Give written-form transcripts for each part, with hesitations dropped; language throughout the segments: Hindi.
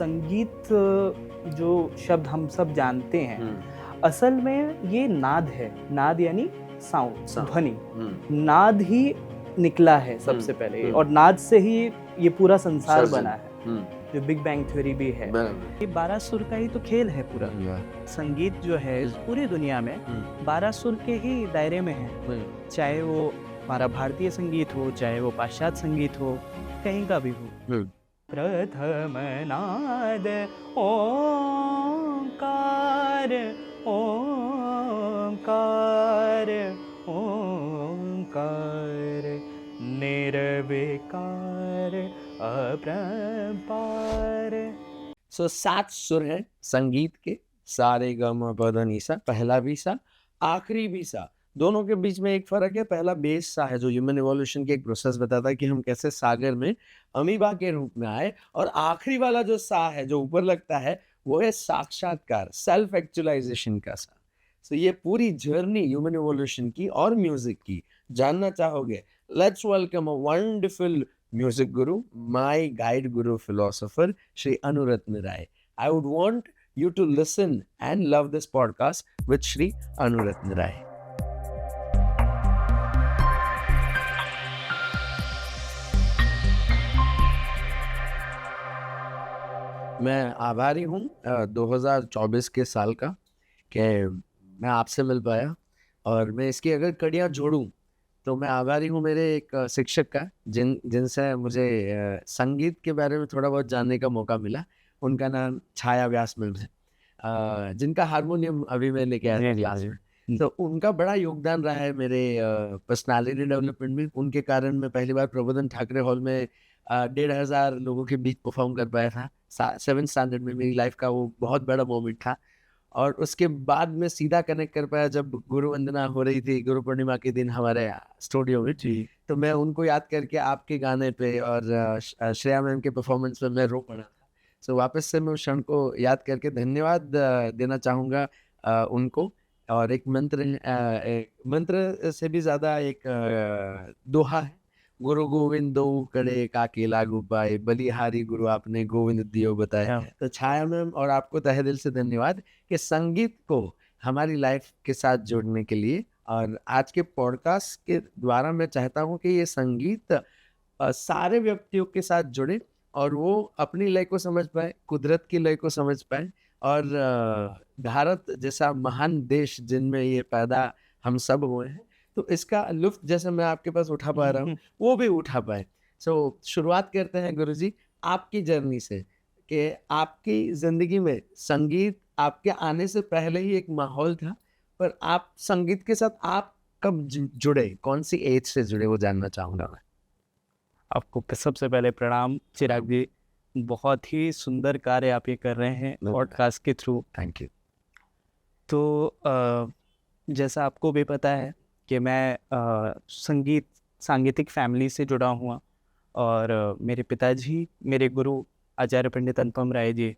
संगीत जो शब्द हम सब जानते हैं, असल में ये नाद है। नाद यानी साउंड, ध्वनि। नाद ही निकला है सबसे पहले, और नाद से ही ये पूरा संसार बना है, जो बिग बैंग थ्योरी भी है। ये 12 सुर का ही तो खेल है पूरा। संगीत जो है इस पूरी दुनिया में 12 सुर के ही दायरे में है, चाहे वो हमारा भारतीय संगीत हो, चाहे वो पाश्चात्य संगीत हो, कहीं का भी हो। प्रथम नाद ओंकार, ओंकार, ओंकार, निर्विकार अपरंपार। सो 7 सुर हैं संगीत के, सा रे ग म प ध नि सा, पहला भी सा, आखिरी भी सा। दोनों के बीच में एक फर्क है। पहला बेस सा है, जो ह्यूमन इवोल्यूशन की एक प्रोसेस बताता है कि हम कैसे सागर में अमीबा के रूप में आए, और आखिरी वाला जो सा है जो ऊपर लगता है, वो है साक्षात्कार, सेल्फ एक्चुअलाइजेशन का सा। सो ये पूरी जर्नी ह्यूमन इवोल्यूशन की और म्यूजिक की जानना चाहोगे, let's welcome a wonderful music guru, my guide guru philosopher Shri Anuratna Rai. I would want you to listen and love this podcast with Shri Anuratna Rai. मैं आभारी हूँ 2024 के साल का कि मैं आपसे मिल पाया, और मैं इसकी अगर कड़ियाँ जोड़ूं तो मैं आभारी हूँ मेरे एक शिक्षक का, जिनसे मुझे संगीत के बारे में थोड़ा बहुत जानने का मौका मिला। उनका नाम छाया व्यास मिल है, जिनका हारमोनियम अभी मैं लेके आया क्लास में। तो उनका बड़ा योगदान रहा है मेरे पर्सनालिटी डेवलपमेंट में। उनके कारण मैं पहली बार प्रबोधन ठाकरे हॉल में 1500 लोगों के बीच परफॉर्म कर पाया था। 7th स्टैंडर्ड में मेरी लाइफ का वो बहुत बड़ा मोमेंट था। और उसके बाद में सीधा कनेक्ट कर पाया जब गुरु वंदना हो रही थी गुरु पूर्णिमा के दिन हमारे स्टूडियो में। तो मैं उनको याद करके आपके गाने पे और श्रेया मैम के परफॉर्मेंस में मैं रो पड़ा था। सो वापस से मैं उस क्षण को याद करके धन्यवाद देना चाहूँगा उनको। और एक मंत्र से भी ज़्यादा एक दोहा है, गुरु गोविंद दो करे काके लागू पाए, बलिहारी गुरु आपने गोविंद दियो बताया। तो छाया मैम और आपको तहे दिल से धन्यवाद कि संगीत को हमारी लाइफ के साथ जोड़ने के लिए। और आज के पॉडकास्ट के द्वारा मैं चाहता हूँ कि ये संगीत सारे व्यक्तियों के साथ जुड़े, और वो अपनी लय को समझ पाए, कुदरत की लय को समझ पाए, और भारत जैसा महान देश जिनमें ये पैदा हम सब हुए हैं, तो इसका लुत्फ जैसे मैं आपके पास उठा पा रहा हूँ वो भी उठा पाए। सो शुरुआत करते हैं गुरुजी आपकी जर्नी से, कि आपकी ज़िंदगी में संगीत आपके आने से पहले ही एक माहौल था, पर आप संगीत के साथ आप कब जुड़े, कौन सी एज से जुड़े, वो जानना चाहूँगा मैं। आपको सबसे पहले प्रणाम चिराग जी, बहुत ही सुंदर कार्य आप ये कर रहे हैं पॉडकास्ट के थ्रू। Thank you. तो जैसा आपको भी पता है कि मैं सांगीतिक फैमिली से जुड़ा हुआ, और मेरे पिताजी मेरे गुरु आचार्य पंडित अनुपम राय जी।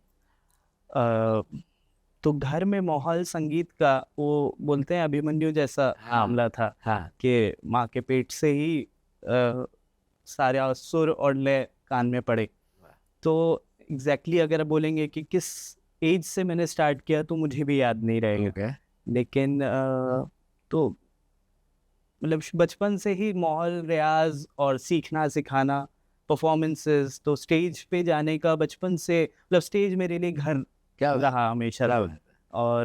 तो घर में माहौल संगीत का, वो बोलते हैं अभिमन्यु जैसा मामला था कि माँ के पेट से ही सारे सुर और लय कान में पड़े। तो एग्जैक्टली अगर बोलेंगे कि किस एज से मैंने स्टार्ट किया तो मुझे भी याद नहीं रहेगा, लेकिन तो मतलब बचपन से ही माहौल, रियाज और सीखना सिखाना, परफॉर्मेंसेस, तो स्टेज पे जाने का बचपन से, मतलब स्टेज मेरे लिए घर क्या रहा हमेशा। और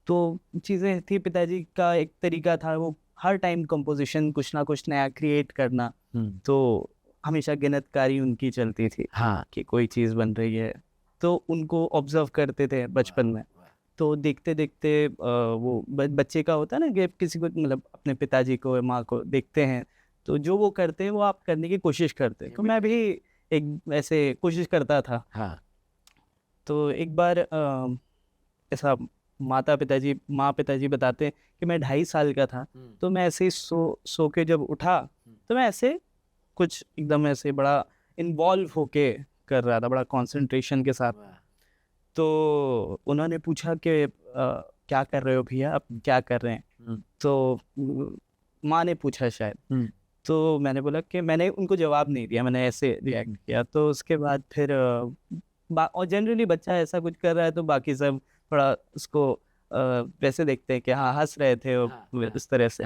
तो चीज़ें थी, पिताजी का एक तरीका था, वो हर टाइम कंपोजिशन कुछ ना कुछ नया क्रिएट करना। तो हमेशा गिनतकारी उनकी चलती थी कि कोई चीज़ बन रही है, तो उनको ऑब्जर्व करते थे बचपन में। तो देखते देखते वो बच्चे का होता है ना कि किसी को, मतलब अपने पिताजी को, माँ को देखते हैं, तो जो वो करते हैं वो आप करने की कोशिश करते हैं। तो मैं भी एक ऐसे कोशिश करता था। तो एक बार ऐसा माँ पिताजी बताते हैं कि मैं 2.5 साल का था, तो मैं ऐसे ही सो के जब उठा, तो मैं ऐसे कुछ एकदम ऐसे बड़ा इन्वॉल्व होके कर रहा था, बड़ा कंसंट्रेशन के साथ। तो उन्होंने पूछा कि क्या कर रहे हो भैया, आप क्या कर रहे हैं? तो माँ ने पूछा शायद, तो मैंने बोला कि मैंने उनको जवाब नहीं दिया, मैंने ऐसे रिएक्ट किया। तो उसके बाद फिर और जनरली बच्चा ऐसा कुछ कर रहा है तो बाकी सब थोड़ा उसको वैसे देखते हैं कि हाँ हंस रहे थे वो इस तरह से।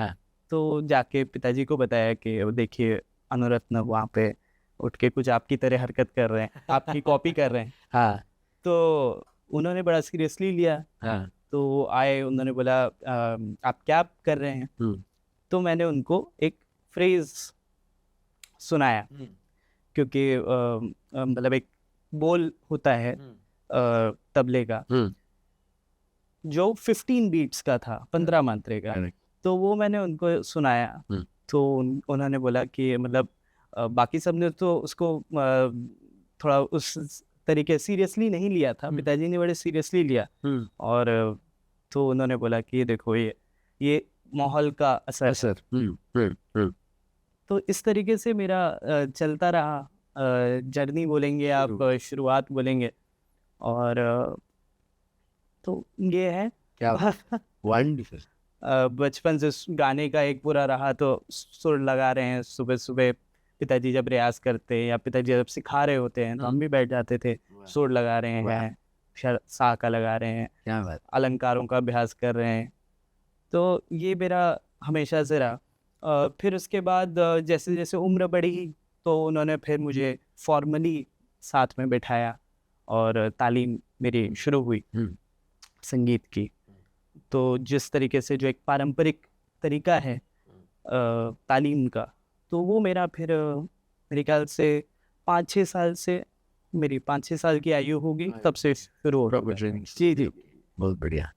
तो जाके पिताजी को बताया कि वो देखिए अनुरत्न वहाँ पे उठ के कुछ आपकी तरह हरकत कर रहे हैं, आपकी कॉपी कर रहे हैं। हाँ तो उन्होंने बड़ा सीरियसली लिया। हाँ तो आए, उन्होंने बोला आप क्या कर रहे हैं? तो मैंने उनको एक फ्रेज सुनाया, क्योंकि मतलब एक बोल होता है तबले का जो 15 बीट्स का था, 15 मात्रे का। तो वो मैंने उनको सुनाया। तो उन्होंने बोला कि मतलब बाकी सब ने तो उसको थोड़ा उस तरीके सीरियसली नहीं लिया था, पिताजी ने बड़े सीरियसली लिया। और तो उन्होंने बोला कि देखो ये माहौल का असर है। तो इस तरीके से मेरा चलता रहा, जर्नी बोलेंगे आप, शुरुआत बोलेंगे। और तो ये है क्या वंडरफुल। बचपन से गाने का एक पूरा रहा, तो सुर लगा रहे हैं सुबह सुबह। पिताजी जब रियाज करते हैं या पिताजी जब सिखा रहे होते हैं तो हम भी बैठ जाते थे, सुर लगा रहे हैं, सा का लगा रहे हैं, क्या बात, अलंकारों का अभ्यास कर रहे हैं। तो ये मेरा हमेशा से रहा। फिर उसके बाद जैसे जैसे उम्र बढ़ी तो उन्होंने फिर मुझे फॉर्मली साथ में बिठाया और तालीम मेरी शुरू हुई संगीत की। तो जिस तरीके से जो एक पारंपरिक तरीका है तालीम का, तो वो मेरा फिर मेरे ख्याल से 5-6 साल से, मेरी 5-6 साल की आयु होगी तब से शुरू हो गया। जी जी, बहुत बढ़िया।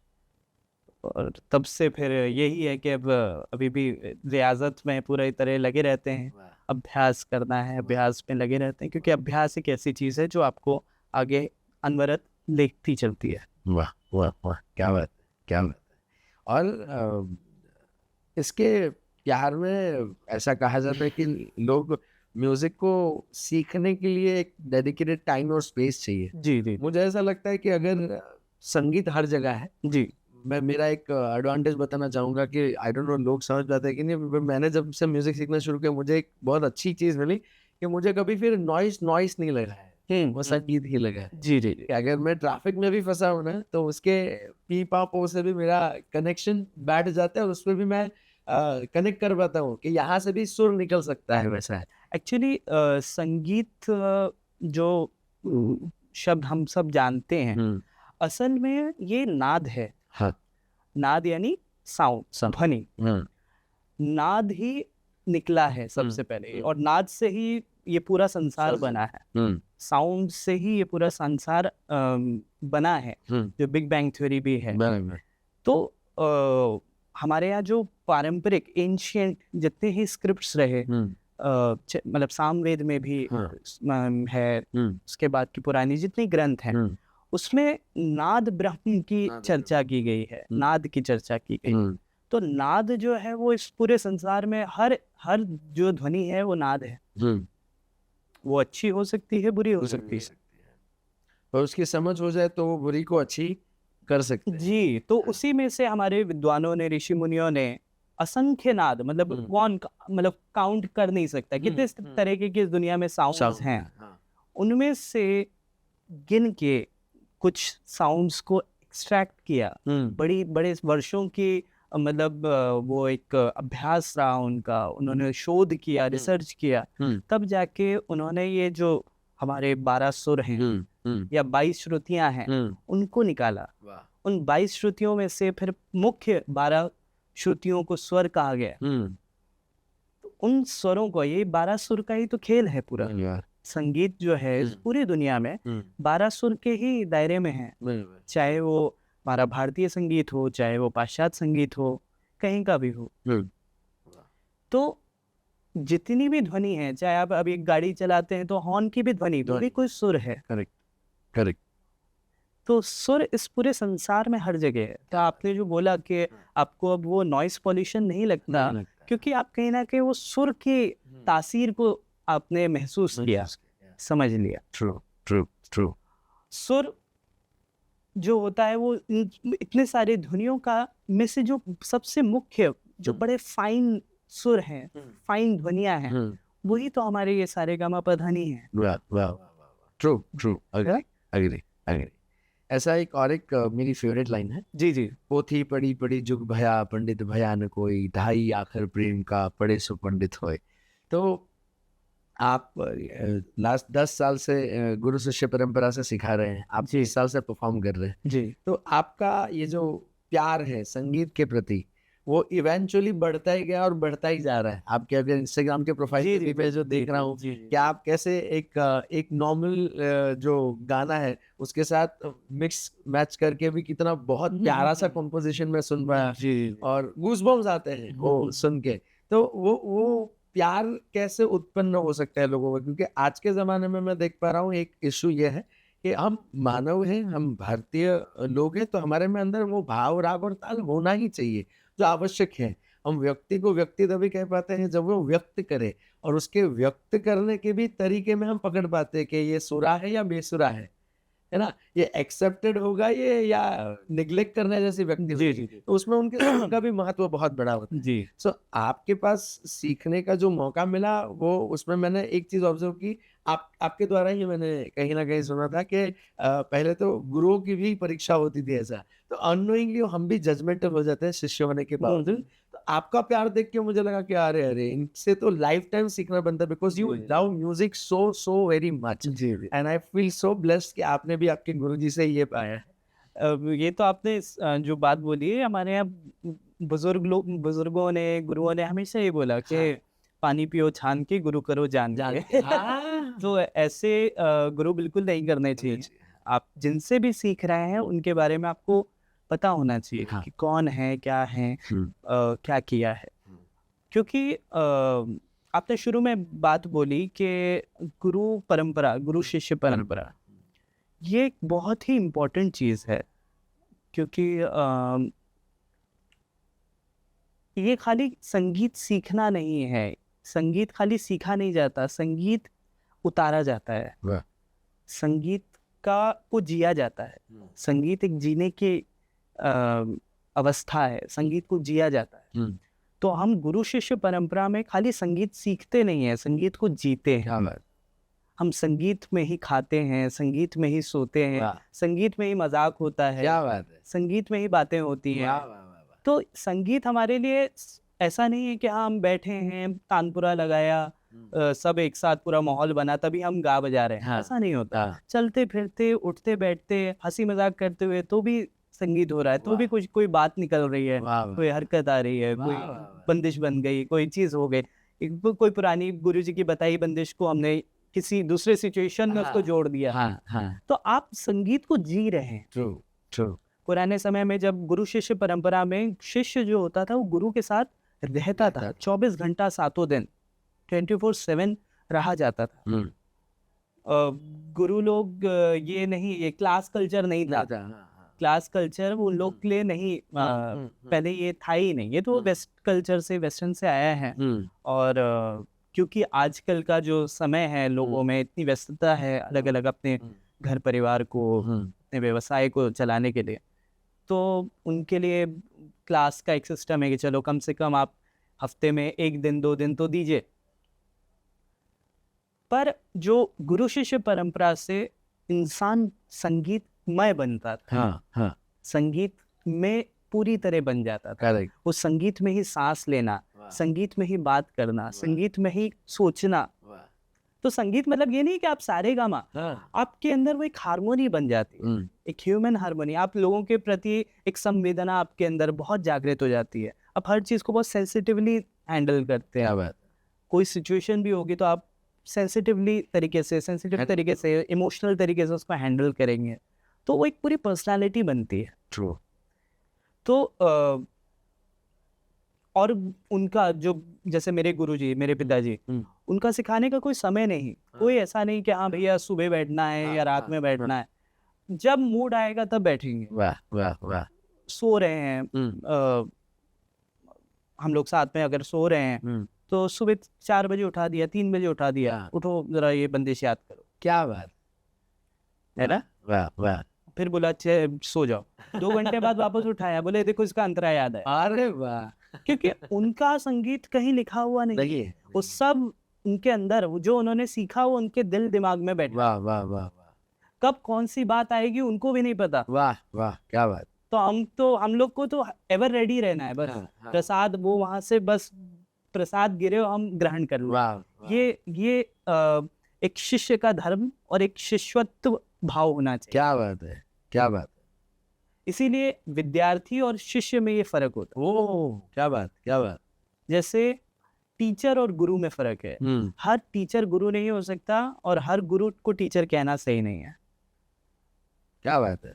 और तब से फिर यही है कि अब अभी भी रियाजत में पूरी तरह लगे रहते हैं, अभ्यास करना है, अभ्यास में लगे रहते हैं, क्योंकि अभ्यास एक ऐसी चीज़ है जो आपको आगे अनवरत लेती चलती है। वाह वाह वाह, क्या बात, क्या बात। और इसके प्यार में ऐसा कहा जाता है कि लोग म्यूजिक को सीखने के लिए एक डेडिकेटेड टाइम और स्पेस चाहिए। जी जी, मुझे ऐसा लगता है कि अगर संगीत हर जगह है जी, मैं मेरा एक एडवांटेज बताना चाहूँगा कि आई डोंट नो लोग समझ पाते हैं कि नहीं, मैंने जब से म्यूजिक सीखना शुरू किया मुझे एक बहुत अच्छी चीज़ मिली कि मुझे कभी फिर नॉइस नहीं लगा है, वो संगीत ही लगा है। जी जी, कि अगर मैं ट्रैफिक में भी फंसा हूँ ना तो उसके पी पा पो से भी मेरा कनेक्शन बैठ जाता है और उसमें भी मैं कनेक्ट कर पाता हूँ कि यहाँ से भी सुर निकल सकता है। वैसा है एक्चुअली संगीत जो शब्द हम सब जानते हैं, असल में ये नाद है। हाँ, नाद यानी साउंड, ध्वनि। नाद ही निकला है सबसे पहले, और नाद से ही ये पूरा संसार बना है। साउंड से ही ये पूरा संसार बना है, जो बिग बैंग थ्योरी भी है। तो हमारे यहाँ जो पारंपरिक एंशिएंट जितने ही स्क्रिप्ट्स रहे, मतलब सामवेद में भी है, उसके बाद की पुरानी जितनी ग्रंथ हैं, उसमें नाद ब्रह्म की चर्चा की गई है, नाद की चर्चा की गई। तो नाद जो है वो इस पूरे संसार में हर जो ध्वनि है वो नाद है। वो अच्छी हो सकती है, बुरी हो सकती है, और उसकी समझ हो जाए तो वो बुरी को अच्छी कर सकते हैं। जी। तो उसी में से हमारे विद्वानों ने, ऋषि मुनियों ने असंख्य नाद, मतलब मतलब काउंट कर नहीं सकता कितने तरीके की इस दुनिया में साउंड्स हैं। उनमें से गिन के कुछ साउंड्स को एक्सट्रैक्ट किया, बड़े वर्षों की मतलब वो एक अभ्यास रहा उनका, उन्होंने शोध किया, रिसर्च किया, तब जाके उन्होंने ये जो हमारे 12 सुर हैं या 22 श्रुतियां हैं उनको निकाला। उन 22 श्रुतियों में से फिर मुख्य 12 श्रुतियों को स्वर कहा गया। तो उन स्वरों को, ये 12 सुर का ही तो खेल है पूरा। संगीत जो है इस पूरी दुनिया में 12 सुर के ही दायरे में है, चाहे वो हमारा भारतीय संगीत हो, चाहे वो पाश्चात्य संगीत हो, कहीं का भी हो। तो जितनी भी ध्वनि है, चाहे आप अभी एक गाड़ी चलाते हैं तो हॉर्न की भी ध्वनि, वो भी कोई सुर है। करेक्ट। तो सुर इस पूरे संसार में हर जगह है। तो आपने जो बोला कि आपको अब वो नॉइस पॉल्यूशन नहीं लगता, क्योंकि आप कहीं ना कहीं वो सुर की तासीर को आपने महसूस किया, समझ लिया। ट्रू। सुर जो होता है वो इतने सारे ध्वनियों का में से जो सबसे मुख्य, जो बड़े फाइन सुर हैं, फाइन ध्वनियाँ हैं, वही तो हमारे ये सारेगामापधनी है। वाह वाह वाह, true true, agree agree agree. ऐसा एक और एक मेरी फेवरेट लाइन है, जी जी पोथी पढ़ी पढ़ी जुग भया, पंडित भया न कोई, ढाई आखर प्रेम का, पढ़े सो पंडित होए। तो आप लास्ट 10 साल से गुरु शिष्य परंपरा से सिखा रहे हैं, आप 20 साल से परफॉर्म कर रहे हैं, जी। तो आपका ये जो प्यार है संगीत के प्रति, वो इवेंचुअली बढ़ता ही गया और बढ़ता ही जा रहा है। आपके अगर इंस्टाग्राम के प्रोफाइल पे जो देख रहा हूँ कि आप कैसे एक नॉर्मल जो गाना है उसके साथ मिक्स मैच करके भी कितना बहुत प्यारा सा कंपोजिशन में सुन पाया, और गूज़बम्स आते हैं वो सुन के। तो वो प्यार कैसे उत्पन्न हो सकता है लोगों में, क्योंकि आज के ज़माने में मैं देख पा रहा हूँ एक इशू ये है कि हम मानव हैं, हम भारतीय लोग हैं, तो हमारे में अंदर वो भाव राग और ताल होना ही चाहिए जो आवश्यक है। हम व्यक्ति को व्यक्ति तभी कह पाते हैं जब वो व्यक्त करे, और उसके व्यक्त करने के भी तरीके में हम पकड़ पाते हैं कि ये सुरा है या बेसुरा है ना, ये एक्सेप्टेड होगा ये या निग्लेक्ट करने जैसी व्यक्ति होगी, तो उसमें उनके सुर का भी महत्व बहुत बड़ा होता है। जी सो आपके पास सीखने का जो मौका मिला, वो उसमें मैंने एक चीज ऑब्जर्व की, आपके द्वारा ही मैंने कहीं ना कहीं सुना था कि पहले तो गुरुओं की भी परीक्षा होती थी ऐसा, तो अननोइंगली हम भी जजमेंटल हो जाते हैं शिष्य होने के बावजूद। तो आपका प्यार देख के मुझे लगा कि अरे अरे इनसे तो लाइफ टाइम सीखना बनता है, because you love music so so very much, and I feel so blessed कि आपने भी आपके गुरुजी से ये पाया है। ये तो आपने जो बात बोली है, हमारे यहाँ बुजुर्गों ने, गुरुओं ने हमेशा ये बोला कि पानी पियो छान के, गुरु करो जान के। तो ऐसे गुरु बिल्कुल नहीं करने चाहिए। आप जिनसे भी सीख रहे हैं उनके बारे में आपको पता होना चाहिए कि कौन है, क्या है, क्या किया है। क्योंकि आपने शुरू में बात बोली कि गुरु परंपरा, गुरु शिष्य परंपरा, ये एक बहुत ही इम्पोर्टेंट चीज़ है, क्योंकि ये खाली संगीत सीखना नहीं है, संगीत खाली सीखा नहीं जाता, संगीत उतारा जाता है, संगीत को जिया जाता है। संगीत एक जीने की अवस्था है, संगीत को जिया जाता है। तो हम गुरु शिष्य परंपरा में खाली संगीत सीखते नहीं है, संगीत को जीते हैं। हम संगीत में ही खाते हैं, संगीत में ही सोते हैं, संगीत में ही मजाक होता है, क्या बात है, संगीत में ही बातें होती हैं। तो संगीत हमारे लिए ऐसा नहीं है कि हाँ हम बैठे हैं, तानपुरा लगाया, सब एक साथ पूरा माहौल बना तभी हम गा बजा रहे हैं, ऐसा नहीं होता। चलते फिरते, उठते बैठते, हंसी मजाक करते हुए तो भी संगीत हो रहा है, तो भी कुछ कोई बात निकल रही है, कोई हरकत आ रही है, कोई बंदिश बन गई, कोई चीज हो गई, कोई पुरानी गुरुजी की बताई बंदिश को हमने किसी दूसरे सिचुएशन में उसको जोड़ दिया। तो आप संगीत को जी रहे हैं। ट्रू। पुराने समय में जब गुरु शिष्य परंपरा में शिष्य जो होता था वो गुरु के साथ रहता था, 24 घंटा 7 दिन 24/7 रहा जाता था। गुरु लोग ये नहीं, ये क्लास कल्चर नहीं था। क्लास कल्चर उन लोग के लिए नहीं, पहले ये था ही नहीं, ये तो वेस्ट कल्चर से, वेस्टर्न से आया है। और क्योंकि आजकल का जो समय है, लोगों में इतनी व्यस्तता है, अलग अलग अपने घर परिवार को, अपने व्यवसाय को चलाने के लिए, तो उनके लिए क्लास का एक सिस्टम है कि चलो कम से कम आप हफ्ते में 1 दिन 2 दिन तो दीजिए। पर जो गुरु शिष्य परंपरा से इंसान संगीतमय बनता था, संगीत में पूरी तरह बन जाता था। वो संगीत में ही सांस लेना, संगीत में ही बात करना, संगीत में ही सोचना। तो संगीत मतलब ये नहीं कि आप सारे गामा, आपके अंदर वो एक हारमोनी बन जाती है, एक ह्यूमन हारमोनी। आप लोगों के प्रति एक संवेदना आपके अंदर बहुत जागृत हो जाती है। आप हर चीज को बहुत सेंसिटिवली हैंडल करते हैं। कोई सिचुएशन भी होगी तो आप सेंसिटिव तरीके से, इमोशनल तरीके से उसको हैंडल करेंगे, तो वो एक पूरी पर्सनालिटी बनती है। ट्रू। तो और उनका जो, जैसे मेरे गुरुजी, मेरे पिताजी, उनका सिखाने का कोई समय नहीं, कोई ऐसा नहीं कि हाँ भैया सुबह बैठना है या रात में बैठना है, जब मूड आएगा तब बैठेंगे। वाह। सो रहे हैं, हम लोग साथ में अगर सो रहे हैं तो सुबह 4 बजे उठा दिया, 3 बजे उठा दिया, उठो जरा ये बंदिश याद करो। क्या बात है ना। वाह। फिर बोला सो जाओ, 2 घंटे बाद वापस उठाया, बोले देखो इसका अंतरा याद है। अरे वाह। क्योंकि उनका संगीत कहीं लिखा हुआ नहीं नहीं है, वो सब उनके अंदर, वो जो उन्होंने सीखा वो उनके दिल दिमाग में बैठा। वाह वाह वाह वाह कब कौन सी बात आएगी उनको भी नहीं पता। वाह वाह, क्या बात। तो हम लोग को तो एवर रेडी रहना है, बस हाँ। प्रसाद वो वहां से बस प्रसाद गिरे हो हम ग्रहण कर लें। वाह वाह। ये एक शिष्य का धर्म और एक शिष्यत्व भाव होना चाहिए। क्या बात है, क्या बात है। इसीलिए विद्यार्थी और शिष्य में ये फर्क होता है। ओह, क्या बात, क्या बात। जैसे टीचर और गुरु में फर्क है। हर टीचर गुरु नहीं हो सकता और हर गुरु को टीचर कहना सही नहीं है। क्या बात है।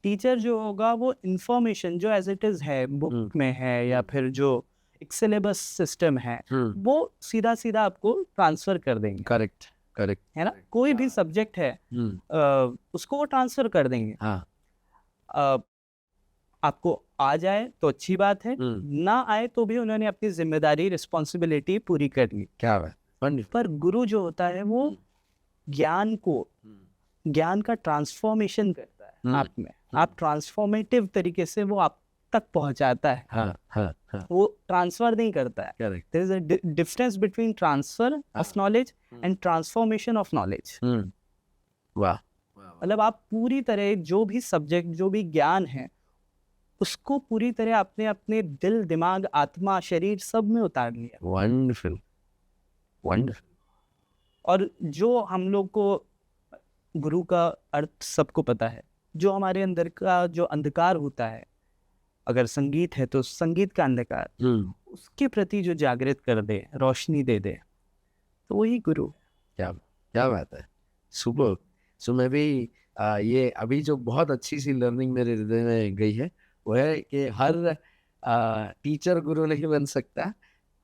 टीचर जो होगा वो इंफॉर्मेशन जो एज इट इज है बुक में है या फिर जो एक सिलेबस सिस्टम है वो सीधा सीधा आपको ट्रांसफर कर देंगे। करेक्ट करेक्ट है ना, कोई भी सब्जेक्ट है उसको वो ट्रांसफर कर देंगे। हाँ। आपको आ जाए तो अच्छी बात है, ना आए तो भी उन्होंने अपनी जिम्मेदारी रिस्पॉन्सिबिलिटी पूरी कर ली। क्या बात। पर गुरु जो होता है वो ज्ञान का ट्रांसफॉर्मेशन करता है आप में। आप ट्रांसफॉर्मेटिव तरीके से वो आप तक पहुंचाता है। हाँ। वो ट्रांसफर नहीं करता है। Correct. There is a difference between transfer of knowledge and transformation of knowledge. वाह। मतलब आप पूरी तरह जो भी सब्जेक्ट जो भी ज्ञान है उसको पूरी तरह आपने अपने दिल दिमाग आत्मा शरीर सब में उतार लिया। Wonderful wonderful. और जो हम लोग को गुरु का अर्थ सबको पता है, जो हमारे अंदर का जो अंधकार होता है, अगर संगीत है तो संगीत का अंधकार उसके प्रति जो जागृत कर दे, रोशनी दे दे, तो वही गुरु। क्या बात है। सुपर। सो मैं भी ये अभी जो बहुत अच्छी सी लर्निंग मेरे हृदय में गई है वो है कि हर टीचर गुरु नहीं बन सकता,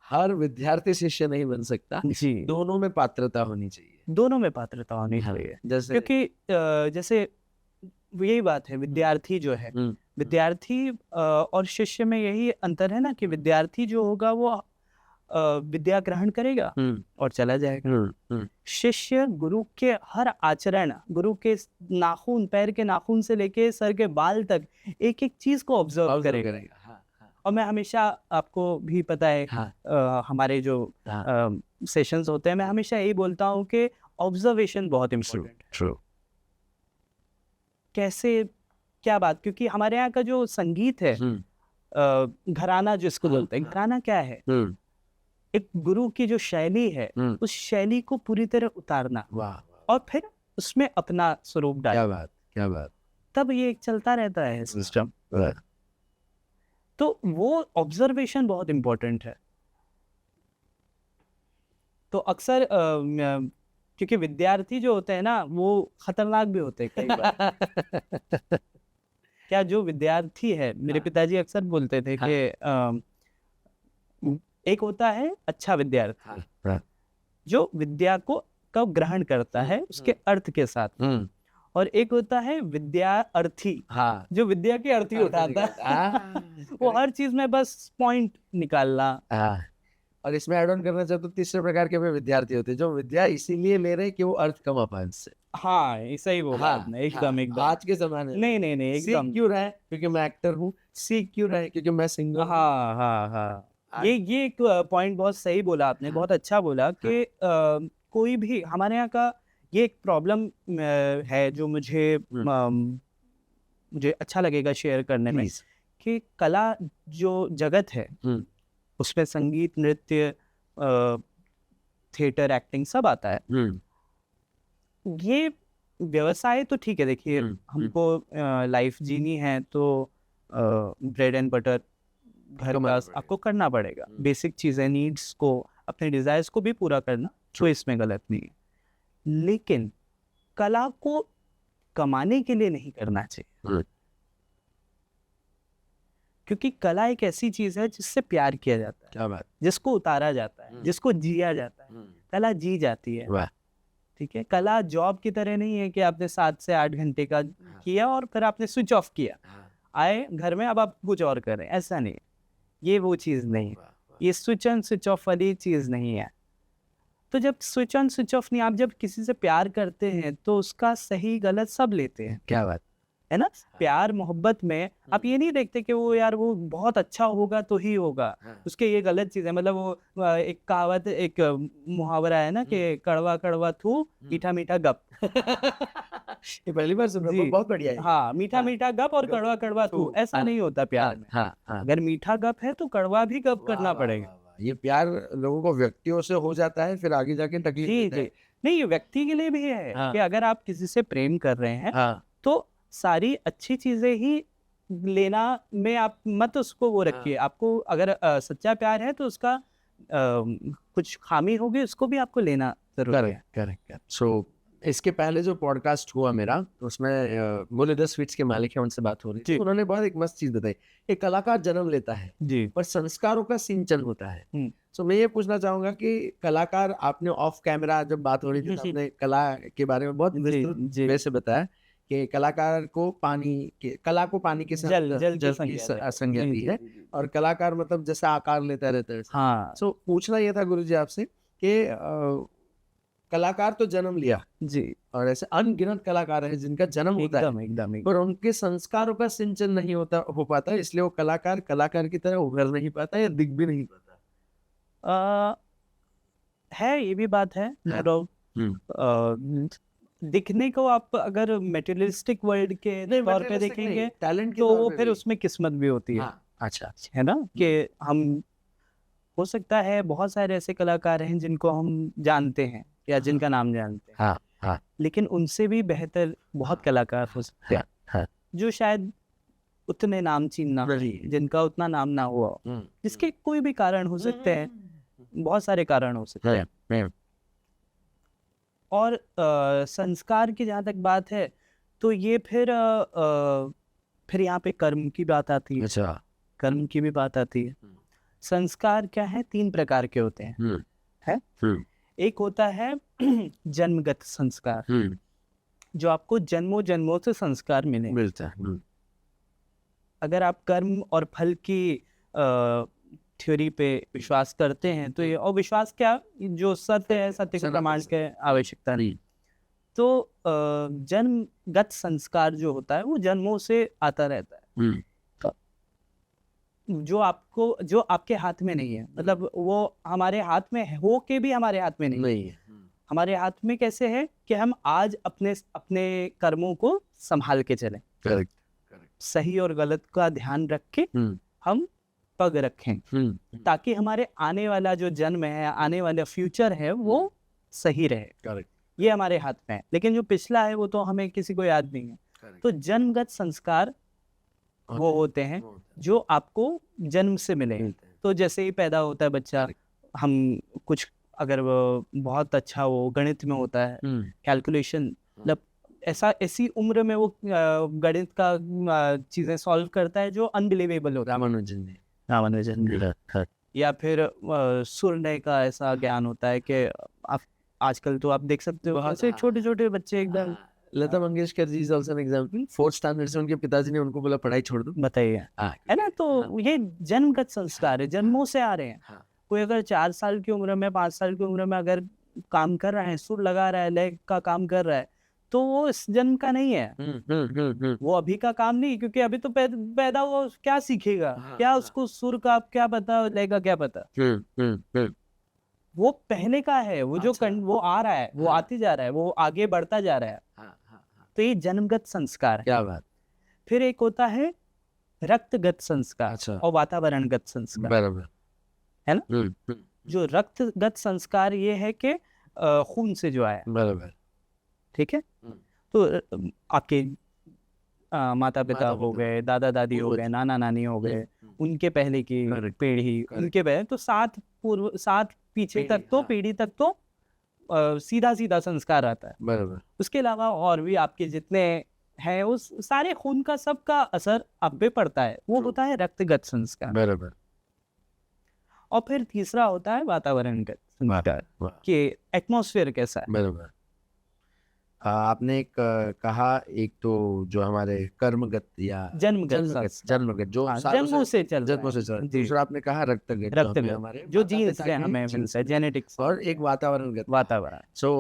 हर विद्यार्थी शिष्य नहीं बन सकता जी। दोनों में पात्रता होनी चाहिए। दोनों में पात्रता होनी चाहिए। जैसे क्योंकि जैसे यही बात है, विद्यार्थी जो है, विद्यार्थी और शिष्य में यही अंतर है ना कि विद्यार्थी जो होगा वो विद्या ग्रहण करेगा और चला जाएगा। शिष्य गुरु के हर आचरण, गुरु के नाखून, पैर के नाखून से लेके सर के बाल तक एक एक चीज को ऑब्जर्व करेगा। और मैं हमेशा, आपको भी पता है, हमारे जो सेशंस होते हैं, मैं हमेशा यही बोलता हूँ कि ऑब्जर्वेशन बहुत इम्पोर्टेंट है। ट्रू। कैसे, क्या बात, क्योंकि हमारे यहाँ का जो संगीत है, घराना जिसको बोलते हैं, घराना क्या है, एक गुरु की जो शैली है उस शैली को पूरी तरह उतारना और फिर उसमें अपना स्वरूप डालना। क्या बात, क्या बात। तब ये चलता रहता है सिस्टम। तो वो ऑब्जर्वेशन बहुत इम्पोर्टेंट है। तो अक्सर क्योंकि विद्यार्थी जो होते हैं ना वो खतरनाक भी होते हैं कई बार। क्या जो विद्यार्थी है, मेरे पिताजी अक्सर बोलते थे कि एक होता है अच्छा विद्यार्थी जो विद्या को कब ग्रहण करता है उसके अर्थ के साथ, और एक होता है विद्यार्थी जो विद्या के अर्थ ही उठाता है। वो हर चीज में बस पॉइंट निकालना। और इसमें ऐड ऑन करना चाहता हूँ, तीसरे प्रकार के भी विद्यार्थी होते हैं जो विद्या इसीलिए ले रहे हैं कि वो अर्थ कम अपान से। हाँ, ऐसा ही बोला आपने। एकदम एकदम। आज के जमाने में नहीं एकदम। सीख क्यों रहा है क्योंकि मैं एक्टर हूँ, सीख क्यों रहा है क्योंकि मैं सिंगर। हाँ। ये एक पॉइंट बहुत सही बोला आपने, बहुत अच्छा बोला कि कोई भी हमारे यहाँ का ये एक प्रॉब्लम है जो मुझे अच्छा लगेगा शेयर करने में, कि कला जो जगत है उसमें संगीत, नृत्य, थिएटर, एक्टिंग सब आता है। ये व्यवसाय तो ठीक है, देखिए हमको लाइफ जीनी है तो ब्रेड एंड बटर घर का आपको करना पड़ेगा। बेसिक चीज़ें, नीड्स को, अपने डिजायर्स को भी पूरा करना, तो इसमें गलत नहीं है। लेकिन कला को कमाने के लिए नहीं करना चाहिए, क्योंकि कला एक ऐसी चीज है जिससे प्यार किया जाता है। क्या बात। जिसको उतारा जाता है, जिसको जिया जाता है, कला जी जाती है। ठीक है, कला जॉब की तरह नहीं है कि आपने 7 से 8 घंटे का किया और फिर आपने स्विच ऑफ किया, आए घर में अब आप कुछ और कर रहे हैं, ऐसा नहीं है। ये वो चीज नहीं है, ये स्विच ऑन स्विच ऑफ वाली चीज नहीं है। तो जब स्विच ऑन स्विच ऑफ नहीं, आप जब किसी से प्यार करते हैं तो उसका सही गलत सब लेते हैं। क्या बात। है ना। प्यार मोहब्बत में आप ये नहीं देखते कि वो यार वो बहुत अच्छा होगा तो ही होगा, उसके ये गलत चीज है। मतलब वो एक कहावत, एक मुहावरा है ना कि कड़वा कड़वा थू, मीठा मीठा गप। ये पहली बार सुन रहा हूँ, जी, बहुत बढ़िया है। हाँ, मीठा मीठा गप और कड़वा कड़वा थू, ऐसा नहीं होता प्यार में। अगर मीठा गप है तो कड़वा भी गप करना पड़ेगा। ये प्यार लोगों को व्यक्तियों से हो जाता है, फिर आगे जाके तकलीफ जी देता जी, है। नहीं ये व्यक्ति के लिए भी है कि अगर आप किसी से प्रेम कर रहे हैं तो सारी अच्छी चीजें ही लेना में आप मत उसको वो रखिए। आपको अगर सच्चा प्यार है तो उसका कुछ खामी होगी, उसको भी आपको लेना जरूरी है। करेक्ट। सो इसके पहले जो पॉडकास्ट हुआ मेरा, उसमें बोले 10 स्वीट्स के मालिक है, उनसे बात हो रही थी। उन्होंने बहुत एक मस्त चीज बताई, एक कलाकार जन्म लेता है जी, पर संस्कारों का सिंचन होता है। तो मैं ये पूछना चाहूंगा कि कलाकार, आपने ऑफ कैमरा जब बात हो रही थी तो आपने कला के बारे में बहुत विस्तृत वे से बताया कि कलाकार को कला को पानी के साथ जल की संज्ञा दी है, और कलाकार मतलब जैसे आकार लेता रहता है। हाँ, सो पूछना ये था गुरुजी आपसे कि कलाकार तो जन्म लिया जी, और ऐसे अनगिनत कलाकार हैं जिनका जन्म होता है, एकदम पर उनके संस्कारों का सिंचन नहीं हो पाता, इसलिए वो कलाकार की तरह उभर नहीं पाता या दिख भी नहीं पाता। है, ये भी बात है। दिखने को आप अगर मटेरियलिस्टिक वर्ल्ड के तौर पे देखेंगे टैलेंट तो वो फिर उसमें किस्मत भी होती है। अच्छा, है ना, कि हम, हो सकता है बहुत सारे ऐसे कलाकार हैं जिनको हम जानते हैं या जिनका नाम जानते हैं, लेकिन उनसे भी बेहतर बहुत कलाकार हो सकते हैं जो शायद उतने नामचीन ना, जिनका उतना नाम ना हुआ, जिसके कोई भी कारण हो सकते हैं, बहुत सारे कारण हो सकते हैं। और संस्कार की जहाँ तक बात है तो ये फिर यहाँ पे कर्म की बात आती है। अच्छा, कर्म की भी बात आती है। संस्कार क्या है, 3 प्रकार के होते हैं, है? एक होता है जन्मगत संस्कार, जो आपको जन्मों जन्मों से संस्कार मिलता है। अगर आप कर्म और फल की थ्योरी पे विश्वास करते हैं तो ये, और विश्वास क्या, जो सत्य है, सत्य को प्रमाण की आवश्यकता नहीं। तो जन्मगत संस्कार जो होता है वो जन्मों से आता रहता है, जो आपके हाथ में नहीं है। मतलब वो हमारे हाथ में हो के भी हमारे हाथ में नहीं है। हमारे हाथ में कैसे है कि हम आज अपने कर्मों को संभाल के चलें, सही और गलत का ध्यान रख के हम पग रखें, ताकि हमारे आने वाला जो जन्म है, आने वाला फ्यूचर है, वो सही रहे। ये हमारे हाथ में है, लेकिन जो पिछला है वो तो हमें किसी को याद नहीं है। तो जन्मगत संस्कार वो होते हैं जो आपको जन्म से मिले। तो जैसे ही पैदा होता है बच्चा, हम कुछ, अगर वो बहुत अच्छा वो गणित में होता है, कैलकुलेशन, मतलब ऐसी उम्र में वो गणित का चीजें सॉल्व करता है जो अनबिलीवेबल होता है। रामानुजन, या फिर सूर्य का ऐसा ज्ञान होता है कि आप आजकल तो आप देख सकते हो ऐसे छोटे छोटे बच्चे एकदम। Lata Mangeshkar ji is also an example, 4th standard से उनके पिताजी ने उनको बोला पढ़ाई छोड़ दो, बताइए, है ना। तो ये जन्मगत संस्कार है, जन्मों से आ रहे हैं। कोई अगर 4 साल की उम्र में, 5 साल की उम्र में अगर काम कर रहा है, सुर लगा रहा है, लय का काम कर रहा है, तो वो इस जन्म का नहीं है। वो अभी का काम नहीं, क्योंकि अभी तो पैदा वो क्या सीखेगा, क्या उसको सुर का क्या पता, लय का क्या पता। वो पहले का है, वो जो वो आ रहा है, वो आते जा रहा है, वो आगे बढ़ता जा रहा है। तो ये जन्मगत संस्कार है। क्या बात। फिर एक होता है रक्तगत संस्कार और वातावरणगत संस्कार, बराबर है ना। जो रक्तगत संस्कार ये है कि खून से जो आया, बराबर, ठीक है। तो आपके माता पिता हो गए, दादा दादी हो गए, नाना नानी हो गए, उनके पहले की पीढ़ी, उनके पहले तो 7 पीछे तक तो पीढ़ी तक तो सीधा सीधा संस्कार आता है। बराबर। उसके अलावा और भी आपके जितने हैं, उस सारे खून का सबका असर आप पे पड़ता है, वो होता है रक्तगत संस्कार। बराबर। और फिर तीसरा होता है वातावरणगत संस्कार, कि एटमॉस्फेयर कैसा है। बराबर। आपने एक कहा, एक तो जो हमारे कर्मगत या जन्मगत जो जन्मों से चल रहा है, दूसरा आपने कहा रक्तगत हमारे जो जीन्स से हमें मिलता है, जेनेटिक्स, और एक वातावरण। वातावरण। सो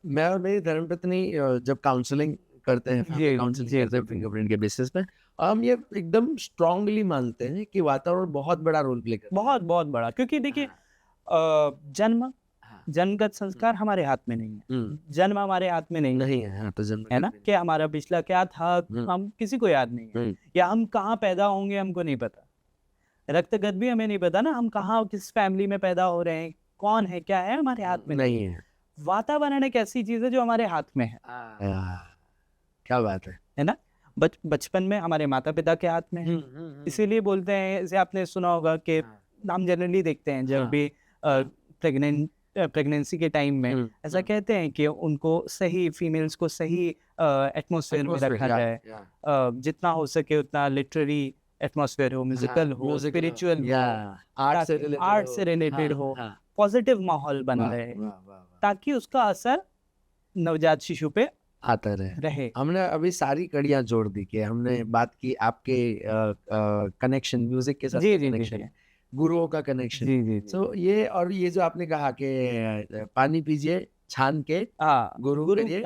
मैं और मेरी धर्मपत्नी जब काउंसलिंग करते हैं, फैमिली काउंसलिंग करते हैं फिंगरप्रिंट के बेसिस पे, और हम ये एकदम स्ट्रांगली मानते हैं कि वातावरण बहुत बड़ा रोल प्ले करता है। बहुत बहुत बड़ा, क्योंकि देखिए जन्मगत संस्कार हमारे हाथ में नहीं है, जन्म हमारे हाथ में नहीं है, हाँ, तो जन्म है ना, कि हमारा पिछला क्या था हम किसी को याद नहीं है, या हम कहाँ पैदा होंगे हमको नहीं पता, रक्तगत भी हमें नहीं पता ना, हम कहाँ किस फैमिली में पैदा हो रहे हैं, कौन है क्या है, हमारे हाथ में नहीं है। वातावरण एक ऐसी चीज है जो हमारे हाथ में है। क्या बात है ना, बचपन में हमारे माता पिता के हाथ में है, इसीलिए बोलते हैं, जैसे आपने सुना होगा कि हम जनरली देखते हैं जब भी प्रेगनेंसी के टाइम में ऐसा कहते हैं कि उनको सही, फीमेल्स को सही एटमॉस्फेयर में रखा जाए, जितना हो सके उतना लिटरेरी एटमॉस्फेयर हो, म्यूजिकल हो, स्पिरिचुअल हो, आर्ट से रिलेटेड हो, पॉजिटिव माहौल बना रहे, ताकि उसका असर नवजात शिशु पे आता रहे। हमने अभी सारी कड़ियां जोड़ दी कि हमने बात की आपके कनेक्शन म्यूजिक के साथ, कनेक्शन, गुरुओं का कनेक्शन, तो ये, और ये जो आपने कहा कि पानी पीजिए छान के, गुरु करिए,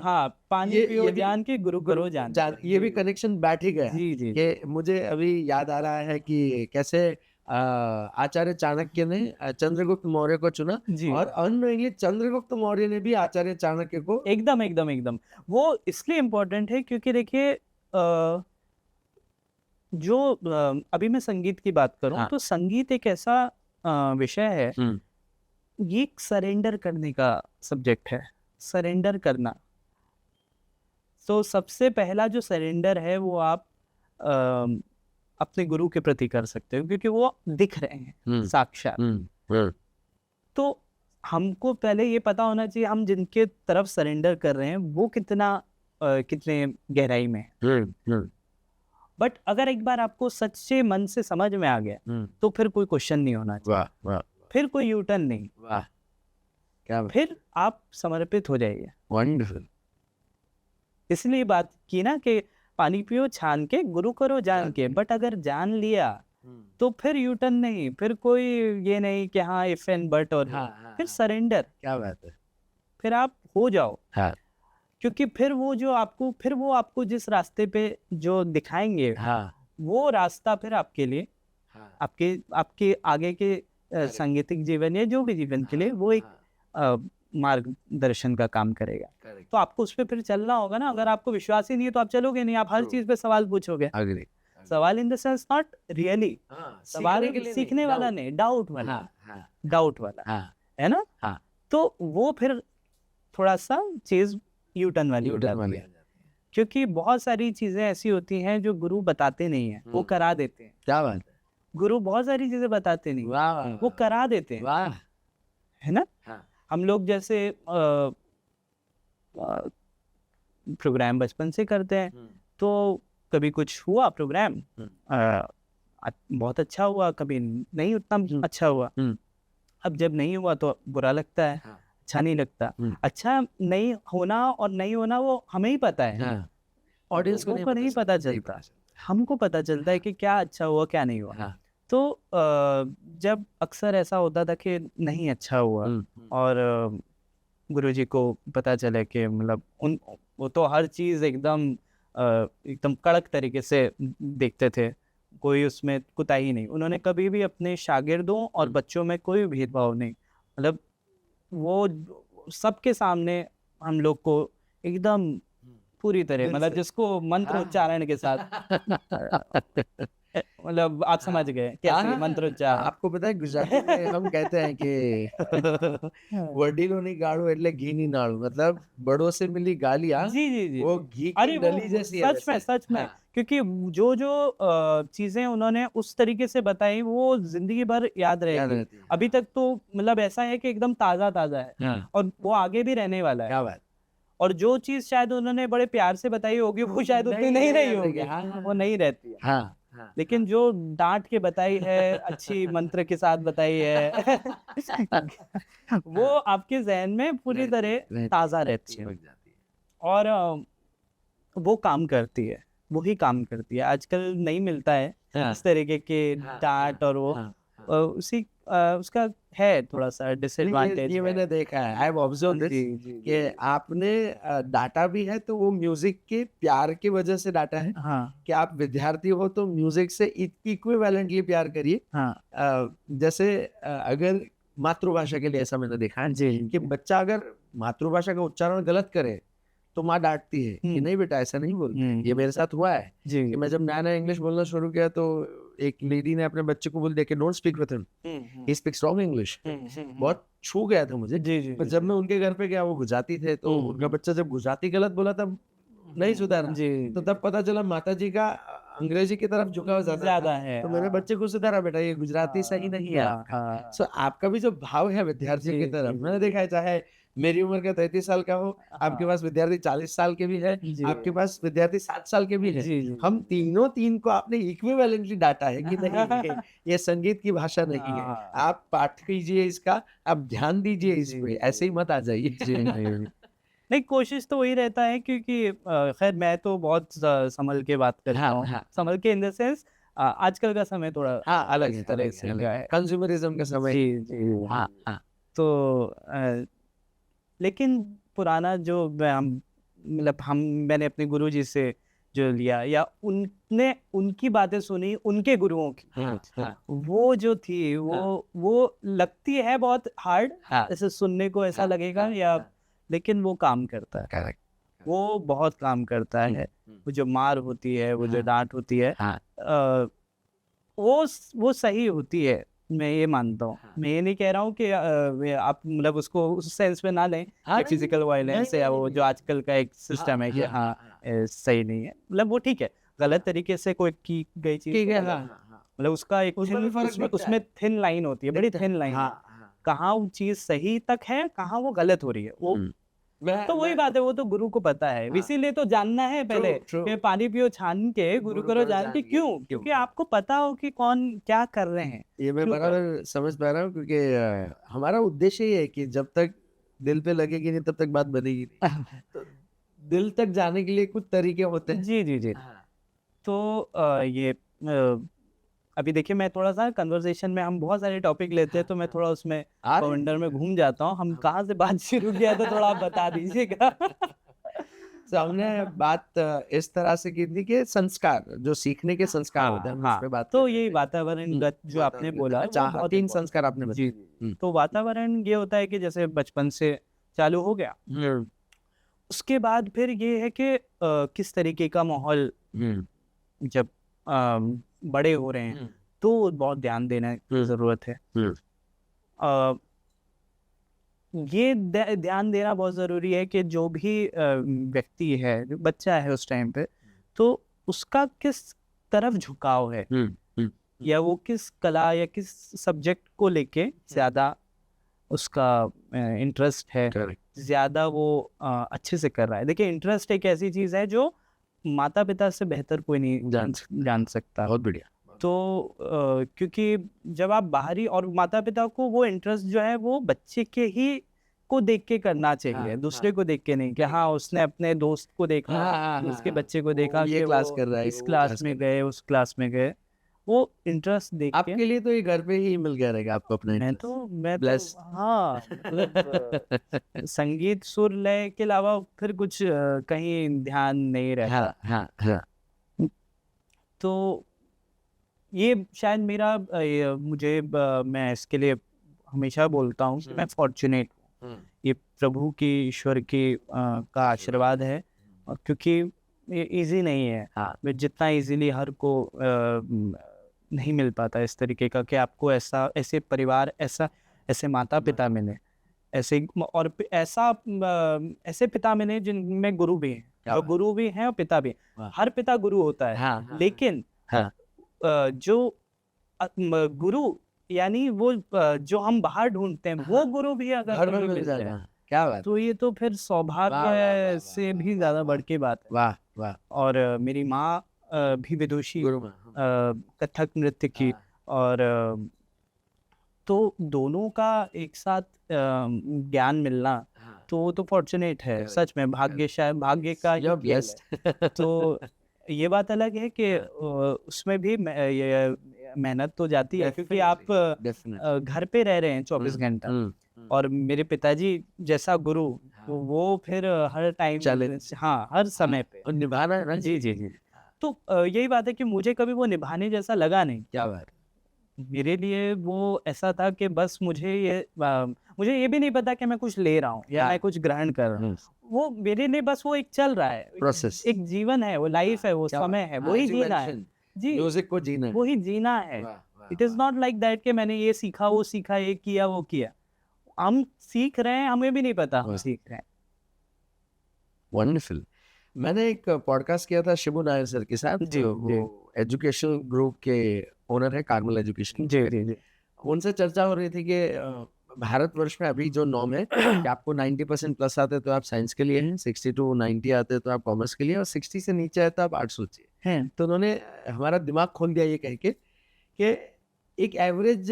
पानी पियो जान के, गुरु करो जान, ये भी कनेक्शन बैठ ही गया कि मुझे अभी याद आ रहा है कि कैसे आचार्य चाणक्य ने चंद्रगुप्त मौर्य को चुना, और अननोइंगली चंद्रगुप्त मौर्य ने भी आचार्य चाणक्य को एकदम वो इसलिए इम्पोर्टेंट है क्योंकि देखिए जो अभी मैं संगीत की बात करूं, तो संगीत एक ऐसा विषय है, ये सरेंडर करने का सब्जेक्ट है, सरेंडर करना। तो सबसे पहला जो सरेंडर है वो आप अपने गुरु के प्रति कर सकते हो, क्योंकि वो दिख रहे हैं साक्षात। तो हमको पहले ये पता होना चाहिए हम जिनके तरफ सरेंडर कर रहे हैं वो कितने गहराई में है। बट अगर एक बार आपको सच्चे मन से समझ में आ गया तो फिर कोई क्वेश्चन नहीं होना चाहिए, फिर कोई यूटर्न नहीं, क्या फिर आप समर्पित हो जाइए। वंडरफुल। इसलिए बात की ना कि पानी पियो छान के, गुरु करो जान के। बट अगर जान लिया तो फिर यूटर्न नहीं, फिर कोई ये नहीं कि हाँ इफ एंड बट, और फिर सरेंडर। क्या बात है, फिर आप हो जाओ। क्योंकि फिर वो आपको जिस रास्ते पे जो दिखाएंगे, वो रास्ता फिर आपके लिए, आपके आगे के सांगीतिक जीवन या जो भी जीवन के लिए वो एक मार्गदर्शन का काम करेगा। तो आपको उस पर फिर चलना होगा ना। अगर आपको विश्वास ही नहीं है तो आप चलोगे नहीं, आप हर चीज पे सवाल पूछोगे। सवाल in the sense not really सवाल सीखने वाला नहीं, डाउट वाला है ना। तो वो फिर थोड़ा सा चीज यूटर्न वाली हो जाती है, क्योंकि बहुत सारी चीजें ऐसी होती हैं जो गुरु बताते नहीं है, वो करा देते हैं। क्या बात है, गुरु बहुत सारी चीजें बताते नहीं, वो करा देते हैं, है ना। हम लोग जैसे प्रोग्राम बचपन से करते हैं, तो कभी कुछ हुआ प्रोग्राम बहुत अच्छा हुआ, कभी नहीं उतना अच्छा हुआ। अब जब नहीं हुआ तो बुरा लगता है, अच्छा नहीं लगता। अच्छा नहीं होना और नहीं होना वो हमें ही पता है, ऑडियंस को नहीं पता चलता, हमको पता चलता है कि क्या अच्छा हुआ क्या नहीं हुआ। तो जब अक्सर ऐसा होता था कि नहीं अच्छा हुआ और गुरुजी को पता चले कि मतलब वो तो हर चीज़ एकदम कड़क तरीके से देखते थे, कोई उसमें कुताही नहीं। उन्होंने कभी भी अपने शागिर्दों और बच्चों में कोई भेदभाव नहीं, मतलब वो सबके सामने हम लोग को एकदम पूरी तरह, मतलब जिसको मंत्र उच्चारण के साथ मतलब आप समझ गए क्या मंत्र उच्चारण। आपको पता है गुजराती में हम कहते हैं कि वडीलोनी गाड़ू એટલે ઘીની નાળું, मतलब बड़ों से मिली गालियां जी वो घी की डली जैसी है। सच में क्योंकि जो चीजें उन्होंने उस तरीके से बताई वो जिंदगी भर याद रहेगी। अभी तक तो मतलब ऐसा है कि एकदम ताजा है और वो आगे भी रहने वाला है। क्या बात। और जो चीज शायद उन्होंने बड़े प्यार से बताई होगी वो शायद उतनी नहीं रही होगी, वो नहीं रहती है। लेकिन जो डांट के बताई है, अच्छी मंत्र के साथ बताई है वो आपके जहन में पूरी तरह ताजा रहती है और वो काम करती है, वही काम करती है। आजकल नहीं मिलता है इस तरीके के डांट और वो उसी उसका है थोड़ा सा डिसएडवांटेज ये मैंने देखा है, आई हैव ऑब्जर्व्ड दिस कि आपने डाटा भी है तो वो म्यूजिक के प्यार की वजह से डाटा है हाँ कि आप विद्यार्थी हो तो म्यूजिक से इक्विवेलेंटली प्यार करिए। हाँ जैसे अगर मातृभाषा के लिए ऐसा मैंने देखा है जी कि बच्चा अगर मातृभाषा का उच्चारण गलत करे तो माँ डांटती है कि नहीं बेटा ऐसा नहीं बोल। ये मेरे साथ हुआ है जी कि मैं जब नया नया इंग्लिश बोलना शुरू किया तो एक लेडी ने अपने बच्चे को बोल दिया कि don't speak with him, he speaks wrong English. बहुत छू गया था मुझे। जी जी पर जब मैं उनके घर पे गया, वो गुजराती थे, तो उनका बच्चा जब गुजराती गलत बोला तब नहीं सुधारा, जी तो तब पता चला माता जी का अंग्रेजी की तरफ झुकाव ज्यादा है। तो मेरे बच्चे को सुधारा, बेटा ये गुजराती सही नहीं है आपका। सो आपका भी जो भाव है विद्यार्थियों की तरफ, मैंने देखा है, चाहे मेरी उम्र का 33 साल का हो, आपके पास विद्यार्थी 40 साल के भी है, आपके पास विद्यार्थी 7 साल के भी है, हम तीन को आपने इक्विवेलेंटली डाटा है कि नहीं ये संगीत की भाषा नहीं है, आप पाठ कीजिए इसका, आप ध्यान दीजिए इस पे, ऐसे ही मत आ जाइए। नहीं, कोशिश तो वही रहता है क्योंकि खैर मैं तो बहुत संभल के बात करता हूँ। संभल के इन द सेंस आजकल का समय थोड़ा अलग है, तरह से है, कंज्यूमरिज्म का समय। जी जी तो लेकिन पुराना जो मतलब मैंने अपने गुरुजी से जो लिया या उनने उनकी बातें सुनी उनके गुरुओं की, वो जो थी वो लगती है बहुत हार्ड, ऐसे सुनने को ऐसा लगेगा या, लेकिन वो काम करता है, वो बहुत काम करता है। वो जो मार होती है, वो जो डांट होती है, वो सही होती है, मैं ये मानता हूँ। मैं ये नहीं कह रहा हूँ कि आप मतलब उसको उस सेंस में ना लें कि फिजिकल वायलेंस या वो जो आजकल का एक सिस्टम है कि सही नहीं है, मतलब वो ठीक है, गलत तरीके से कोई की गई चीज मतलब उसका एक उसमें थिन लाइन होती है, बड़ी थिन लाइन, कहाँ वो चीज सही तक है, कहाँ वो गलत हो रही है, वो तो वही बात है, वो तो गुरु को पता है। इसीलिए तो जानना है पहले कि पानी पियो छान के, गुरु करो जान के। क्यों? क्योंकि आपको पता हो कि कौन क्या कर रहे हैं। ये मैं बराबर समझ पा रहा हूँ, क्योंकि हमारा उद्देश्य ये है कि जब तक दिल पे लगेगी नहीं तब तक बात बनेगी नहीं। तो दिल तक जाने के लिए कुछ तरीके होते हैं। जी जी जी। तो ये अभी देखिए, मैं थोड़ा सा कन्वर्सेशन में हम बहुत सारे टॉपिक लेते हैं, तो मैं थोड़ा उसमें अंडर में घूम जाता हूँ। हम कहाँ से बात शुरू किया था, थोड़ा आप बता दीजिएगा। तो हमने बात इस तरह से की थी कि संस्कार, जो सीखने के संस्कार होते हैं, उस पे बात। तो यही वातावरणगत जो आपने बोला, 3 संस्कार आपने बताए। तो वातावरण ये होता है कि जैसे बचपन से चालू हो गया, उसके बाद फिर ये है कि किस तरीके का माहौल जब बड़े हो रहे हैं तो बहुत ध्यान देना की जरूरत है। ये ध्यान देना बहुत ज़रूरी है कि जो भी व्यक्ति है, जो बच्चा है उस टाइम पे, तो उसका किस तरफ झुकाव है, या वो किस कला या किस सब्जेक्ट को लेके ज़्यादा उसका इंटरेस्ट है, ज़्यादा वो अच्छे से कर रहा है। देखिए, इंटरेस्ट एक ऐसी चीज़ है जो माता पिता से बेहतर कोई नहीं जान सकता। बहुत बढ़िया। तो क्योंकि जब आप बाहरी, और माता पिता को वो इंटरेस्ट जो है वो बच्चे के ही को देख के करना चाहिए, दूसरे को देख के नहीं कि हाँ उसने अपने दोस्त को देखा, उसके बच्चे को देखा ये क्लास कर रहा है, इस क्लास में गए, उस क्लास में गए, वो इंटरेस्ट देख के। आपके लिए तो ये घर पे ही मिल गया रहेगा आपको अपना। मैं तो हाँ, मतलब संगीत सुर लय के अलावा फिर कुछ कहीं ध्यान नहीं रहता। तो ये शायद मेरा मैं इसके लिए हमेशा बोलता हूँ कि मैं फॉर्चुनेट हूँ, ये प्रभु की, ईश्वर की का आशीर्वाद है, और क्योंकि ये इजी नहीं है, जितना इजीली हर को नहीं मिल पाता इस तरीके का कि आपको ऐसे परिवार, ऐसे माता पिता मिले, ऐसे और ऐसे पिता मिले जिनमें गुरु भी हैं, और गुरु भी हैं और पिता भी। हर पिता गुरु होता है, लेकिन जो गुरु यानी वो जो हम बाहर ढूंढते हैं, वो गुरु भी अगर मिल जाए, क्या बात, तो ये तो फिर सौभाग्य से भी ज्यादा बढ़ के बात है। वाह वाह। और मेरी माँ भी विदुषी, कथक नृत्य की, और तो दोनों का एक साथ ज्ञान मिलना, तो वो तो फॉर्चुनेट है सच में, भाग्य का तो ये बात अलग है कि उसमें भी मेहनत तो जाती है, क्योंकि आप घर पे रह रहे हैं 24 घंटा, और मेरे पिताजी जैसा गुरु वो फिर हर टाइम हाँ हर समय पे निभाना है ना। जी जी जी। तो यही बात है कि मुझे कभी वो निभाने जैसा लगा नहीं। क्या बात। मेरे लिए वो ऐसा था कि बस मुझे ये भी नहीं पता कि मैं कुछ ले रहा हूँ या मैं कुछ ग्रहण कर रहा हूँ। वो मेरे लिए बस वो एक चल रहा है, प्रोसेस, एक जीवन है, वो लाइफ है, वो समय है, वही जीना है जी, म्यूजिक को जीना है, वही जीना है। It is not like that कि मैंने ये सीखा, वो सीखा, ये किया, वो किया। हम सीख रहे हैं, हमें भी नहीं पता हम सीख रहे हैं। वंडरफुल। मैंने एक पॉडकास्ट किया था शिबू नायर सर के साथ, जी, वो एजुकेशन ग्रुप के ओनर है, कार्मल एजुकेशन। जी जी जी। उनसे चर्चा हो रही थी कि भारतवर्ष में अभी जो नॉर्म है कि आपको 90% प्लस आते तो आप साइंस के लिए हैं, 60 to 90 आते तो आप कॉमर्स के लिए, और 60 से नीचे आए तो आप आर्ट्स सोचिए हैं। तो उन्होंने हमारा दिमाग खोल दिया ये कह के कि एक एवरेज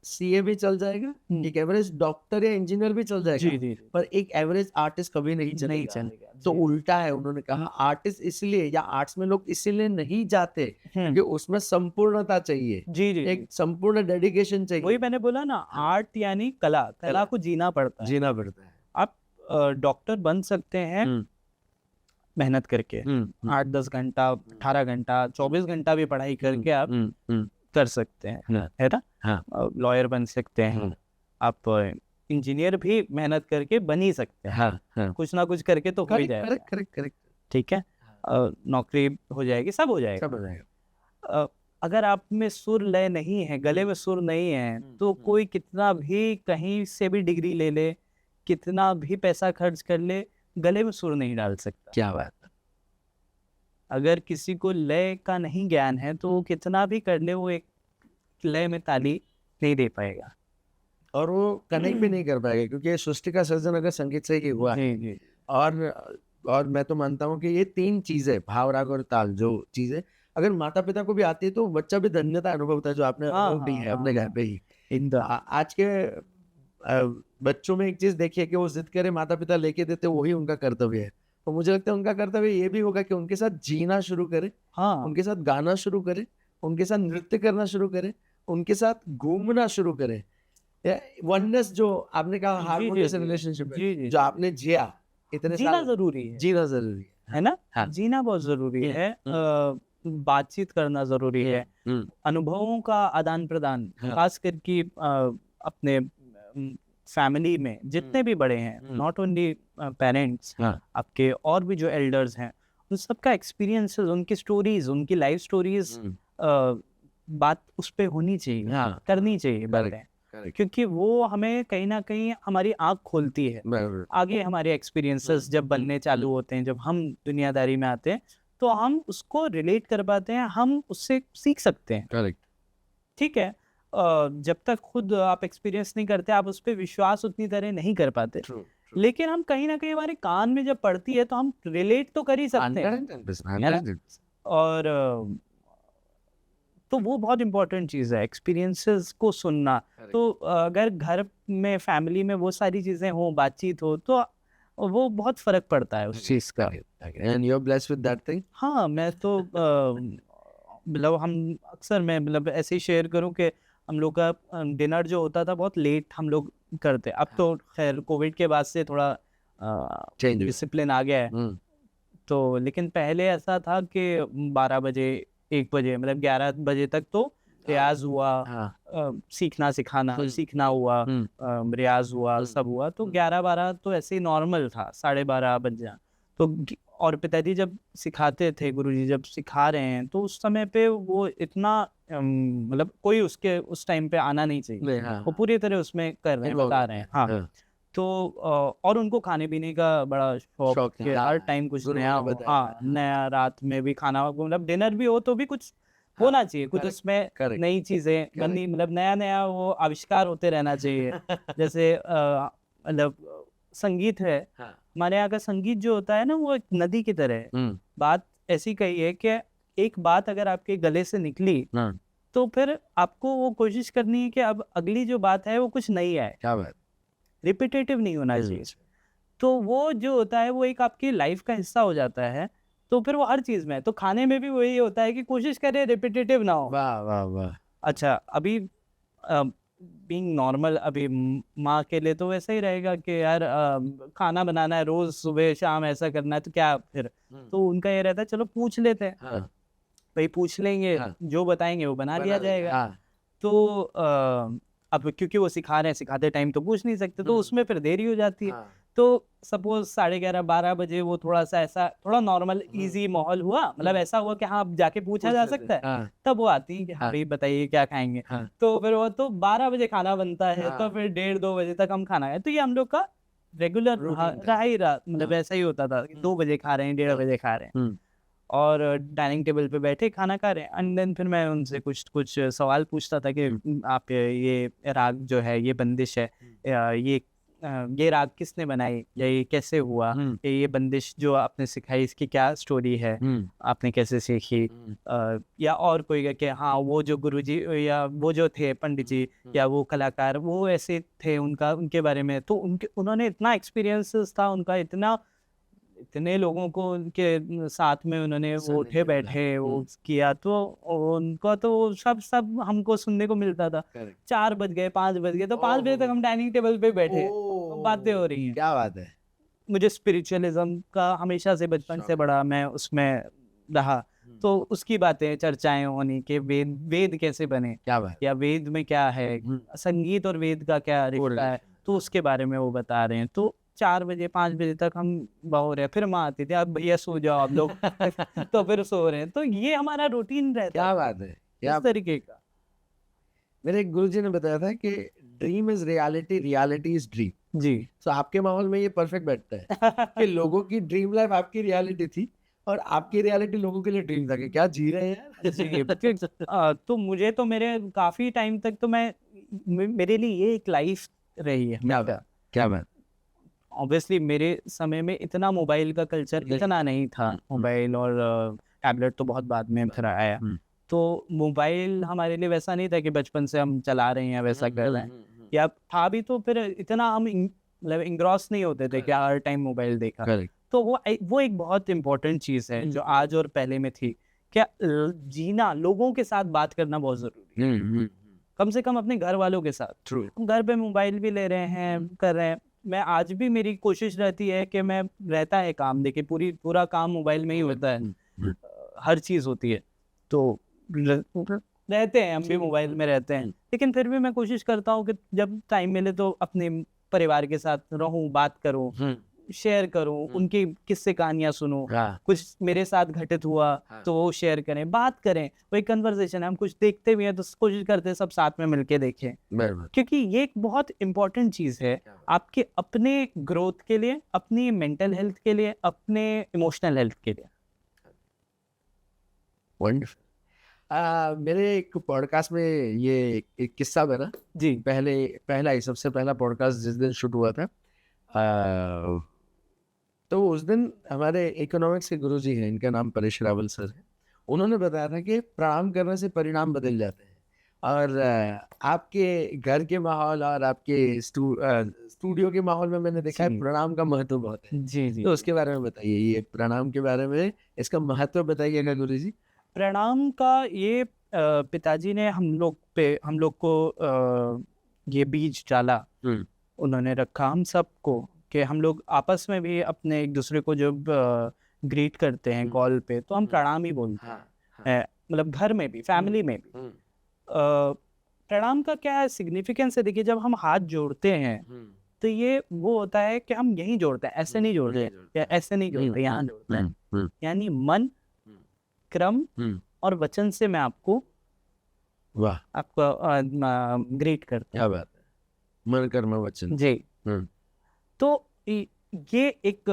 सीए भी चल जाएगा, एक एवरेज डॉक्टर या इंजीनियर भी चल जाएगा, जी जी। पर एक एवरेज आर्टिस्ट कभी नहीं चलेगा। तो उल्टा है, उन्होंने कहा आर्टिस्ट इसलिए या आर्ट्स में लोग इसीलिए नहीं जाते क्योंकि उसमें संपूर्णता चाहिए, जी जी, एक संपूर्ण डेडिकेशन चाहिए। वही मैंने बोला ना, आर्ट यानी कला को जीना पड़ता है, जीना पड़ता है। आप डॉक्टर बन सकते हैं मेहनत करके, 8-10 घंटा, 18 घंटा, 24 घंटा भी पढ़ाई करके आप कर सकते हैं, है ना। लॉयर बन सकते हैं, आप इंजीनियर भी मेहनत करके बन ही सकते हैं, कुछ ना कुछ करके तो हो ही जाएगा। करेक्ट। ठीक है, नौकरी हो जाएगी, सब हो जाएगा। अगर आप में सुर लय नहीं है, गले में सुर नहीं है, तो कोई कितना भी कहीं से भी डिग्री ले ले, कितना भी पैसा खर्च कर ले, गले में सुर नहीं डाल सकता। क्या बात है। अगर किसी को लय का नहीं ज्ञान है तो वो कितना भी कर ले, वो एक लय में ताली नहीं दे पाएगा और वो कनेक्ट भी नहीं कर पाएगा, क्योंकि सृष्टि का सर्जन अगर संगीत से ही हुआ है। और मैं तो मानता हूँ कि ये 3 चीजें, भाव, राग और ताल, जो चीजें अगर माता पिता को भी आती है तो बच्चा भी धन्यता अनुभवता है, जो आपने अनुभव दी है अपने घर पे ही। आज के बच्चों में एक चीज देखिए कि वो जिद करे, माता पिता लेके देते, वही उनका कर्तव्य है। तो मुझे लगता है उनका कर्तव्य ये भी होगा कि उनके साथ जीना शुरू करे, उनके साथ गाना शुरू करे, उनके साथ नृत्य करना शुरू करे, उनके साथ घूमना शुरू करे। वननेस जो आपने कहा, हार्मोनियस रिलेशनशिप जो आपने जिया, इतने जीना जरूरी है, जीना जरूरी है ना। जीना बहुत जरूरी है, बातचीत करना जरूरी है, अनुभवों का आदान प्रदान, खास करके अपने फैमिली में जितने भी बड़े हैं, नॉट ओनली पेरेंट्स, आपके और भी जो एल्डर्स हैं, उन सबका एक्सपीरियंसेस, उनकी स्टोरीज, उनकी लाइफ स्टोरीज, बात उस पे होनी चाहिए, करनी चाहिए बातें, क्योंकि वो हमें कहीं ना कहीं हमारी आँख खोलती है। आगे हमारे एक्सपीरियंसेस जब बनने चालू होते हैं, जब हम दुनियादारी में आते हैं, तो हम उसको रिलेट कर पाते हैं, हम उससे सीख सकते हैं। ठीक है, जब तक खुद आप एक्सपीरियंस नहीं करते, आप उस पर विश्वास उतनी तरह नहीं कर पाते। लेकिन हम कहीं ना कहीं हमारे कान में जब पड़ती है तो हम रिलेट तो कर ही सकते हैं। और तो वो बहुत इंपॉर्टेंट चीज़ है, एक्सपीरियंसेस को सुनना। तो अगर घर में, फैमिली में वो सारी चीज़ें हों, बातचीत हो, तो वो बहुत फर्क पड़ता है उस चीज़ का। And you're blessed with that thing? हाँ, मैं तो मतलब हम अक्सर, मैं मतलब ऐसे ही शेयर करूं कि हम लोग का डिनर जो होता था बहुत लेट हम लोग करते। अब तो खैर कोविड के बाद से थोड़ा डिसिप्लिन आ गया है, तो लेकिन पहले ऐसा था कि 12 बजे 1 बजे, मतलब 11 बजे तक तो रियाज हुआ, सीखना हुआ, रियाज हुआ, सब हुआ, तो 11-12 तो ऐसे ही नॉर्मल था, 12:30 बज जा। तो और पिताजी जब सिखाते थे, गुरुजी जब सिखा रहे हैं, तो उस समय पे वो इतना मतलब कोई उसके उस टाइम पे आना नहीं चाहिए, वो पूरी तरह उसमें कर रहे हैं, बता रहे हैं। हाँ, तो और उनको खाने पीने का बड़ा शौक है, हर टाइम कुछ नया हो। हाँ, नया, रात में भी खाना, मतलब डिनर भी हो तो भी कुछ होना चाहिए, कुछ उसमें नई चीजें बननी, मतलब नया वो आविष्कार होते रहना चाहिए। जैसे मतलब संगीत है, हमारे यहाँ का संगीत जो होता है ना, वो एक नदी की तरह है। बात ऐसी कही है कि एक बात अगर आपके गले से निकली तो फिर आपको वो कोशिश करनी है कि अब अगली जो बात है वो कुछ नई आए, क्या बात, रिपीटेटिव नहीं होना चाहिए। तो वो जो होता है वो एक आपकी लाइफ का हिस्सा हो जाता है, तो फिर वो हर चीज में, तो खाने में भी वही होता है कि कोशिश करें रिपीटेटिव ना हो। वाह वाह वाह। अच्छा अभी बीइंग नॉर्मल अभी माँ के लिए तो वैसा ही रहेगा कि यार खाना बनाना है रोज सुबह शाम ऐसा करना है तो क्या फिर तो उनका ये रहता है चलो पूछ लेते हैं हाँ भाई पूछ लेंगे हाँ जो बताएंगे वो बना लिया जाएगा हाँ तो अब क्योंकि वो सिखा रहे हैं सिखाते टाइम तो पूछ नहीं सकते तो उसमें फिर देरी हो जाती है हाँ तो सपोज 11:30-12 बजे वो थोड़ा सा ऐसा थोड़ा नॉर्मल इजी माहौल हुआ मतलब ऐसा हुआ कि हाँ अब जाके पूछा जा सकता है हाँ तब वो आती है कि हाँ हाँ। भाई बताइए क्या खाएंगे हाँ तो फिर वो तो 12 बजे खाना बनता है तो हाँ। फिर 1:30-2 बजे तक हम खाना है तो ये हम लोग का रेगुलर Routine था। रहा ही रहा मतलब हाँ। ऐसा ही होता था 2 बजे खा रहे हैं 1:30 बजे खा रहे हैं हम्म और डाइनिंग टेबल पे बैठे खाना खा रहे हैं एंड देन फिर मैं उनसे कुछ कुछ सवाल पूछता था कि आप ये राग जो है ये बंदिश है ये राग किसने बनाई या ये कैसे हुआ ये बंदिश जो आपने सिखाई इसकी क्या स्टोरी है आपने कैसे सीखी या और कोई का कि हाँ वो जो गुरुजी या वो जो थे पंडित जी या वो कलाकार वो ऐसे थे उनका उनके बारे में तो उन्होंने इतना एक्सपीरियंस था उनका इतने लोगों को उनके साथ में उन्होंने वो उठे बैठे वो किया तो उनका तो वो सब हमको सुनने को मिलता था 4 बज गए 5 बज गए तो 5 बजे तक हम डाइनिंग टेबल पे बैठे हैं, तो बातें हो रही हैं। क्या बात है। मुझे स्पिरिचुअलिज्म का हमेशा से बचपन से बड़ा मैं उसमें रहा तो उसकी बातें चर्चाएं होनी कि वेद कैसे बने क्या बात या वेद में क्या है संगीत और वेद का क्या रिश्ता है तो उसके बारे में वो बता रहे हैं तो 4 बजे 5 बजे तक हम बहु रहे फिर माँ आती थी आप भैया सो जाओ आप लोग तो फिर सो रहे हैं तो ये हमारा रूटीन रहता क्या बात है। क्या इस तरीके का मेरे एक गुरुजी ने बताया था कि dream is reality reality is dream. जी तो आपके माहौल में ये परफेक्ट बैठता है कि लोगों की ड्रीम लाइफ आपकी रियलिटी थी और आपकी रियलिटी लोगों के लिए ड्रीम था कि क्या जी रहे हैं यार। जी तो मुझे तो मेरे काफी टाइम तक तो मेरे लिए ये एक लाइफ रही है क्या बात। ऑब्वियसली मेरे समय में इतना मोबाइल का कल्चर इतना नहीं था मोबाइल और टैबलेट तो बहुत बाद में फिर आया तो मोबाइल हमारे लिए वैसा नहीं था कि बचपन से हम चला रहे हैं वैसा कर रहे हैं या था भी तो फिर इतना हम मतलब इंग्रॉस नहीं होते थे कि हर टाइम मोबाइल देखा तो वो एक बहुत इंपॉर्टेंट चीज़ है जो आज और पहले में थी क्या जीना लोगों के साथ बात करना बहुत जरूरी है कम से कम अपने घर वालों के साथ घर पे मोबाइल भी ले रहे हैं कर रहे हैं मैं आज भी मेरी कोशिश रहती है कि मैं रहता है काम देखिए पूरा काम मोबाइल में ही होता है हर चीज़ होती है तो रहते हैं हम भी मोबाइल में रहते हैं लेकिन फिर भी मैं कोशिश करता हूँ कि जब टाइम मिले तो अपने परिवार के साथ रहूं बात करूं शेयर करूं उनकी किस्से कहानियां सुनूं कुछ मेरे साथ घटित हुआ तो वो शेयर करें बात करें वो एक कन्वर्सेशन है हम कुछ देखते भी हैं तो कोशिश करते हैं सब साथ में मिलके देखें क्योंकि ये एक बहुत इंपॉर्टेंट चीज है आपके अपने ग्रोथ के लिए अपनी मेंटल हेल्थ के लिए अपने इमोशनल हेल्थ के लिए मेरे एक पॉडकास्ट में ये एक किस्सा बना जी सबसे पहला पॉडकास्ट जिस दिन शूट हुआ था तो उस दिन हमारे इकोनॉमिक्स के गुरुजी हैं इनका नाम परेश रावल सर है उन्होंने बताया था कि प्रणाम करने से परिणाम बदल जाते हैं और आपके घर के माहौल और आपके स्टूडियो के माहौल में मैंने देखा है प्रणाम का महत्व बहुत है जी तो उसके बारे में बताइए ये प्रणाम के बारे में इसका महत्व बताइएगा गुरुजी। प्रणाम का ये पिताजी ने हम लोग को ये बीज डाला उन्होंने रखा हम सबको कि हम लोग आपस में भी अपने एक दूसरे को जब ग्रीट करते हैं कॉल पे तो हम प्रणाम ही बोलते हैं मतलब घर में भी फैमिली में भी प्रणाम का क्या सिग्निफिकेंस है देखिए जब हम हाथ जोड़ते हैं तो ये वो होता है कि हम यहीं जोड़ते हैं ऐसे नहीं जोड़ते या ऐसे नहीं जोड़ते यहाँ जोड़ते हैं यानी मन क्रम और वचन से मैं आपको ग्रीट करता हूँ। क्या बात है मन कर्म वचन जी तो ये एक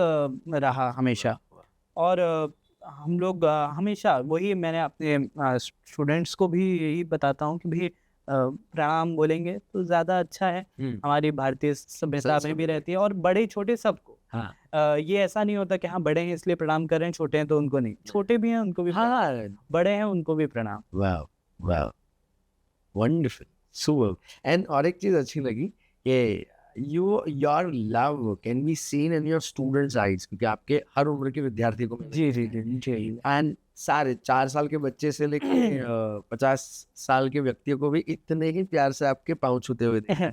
रहा हमेशा और हम लोग हमेशा वही मैंने अपने स्टूडेंट्स को भी यही बताता हूँ कि भाई प्रणाम बोलेंगे तो ज़्यादा अच्छा है हमारी भारतीय सभ्यता में भी रहती है और बड़े छोटे सबको ये ऐसा नहीं होता कि हाँ बड़े हैं इसलिए प्रणाम कर रहे हैं छोटे हैं तो उनको नहीं छोटे भी हैं उनको भी बड़े हैं उनको भी प्रणाम। वाह वंडरफुल सुपर। एंड और एक चीज़ अच्छी लगी कि your love can be seen in your students' eyes, क्योंकि आपके हर उम्र के विद्यार्थी को जी जी जी जी एंड सारे 4 साल के बच्चे से लेके 50 साल के व्यक्तियों को भी इतने ही प्यार से आपके पाँव छूते हुए देखें।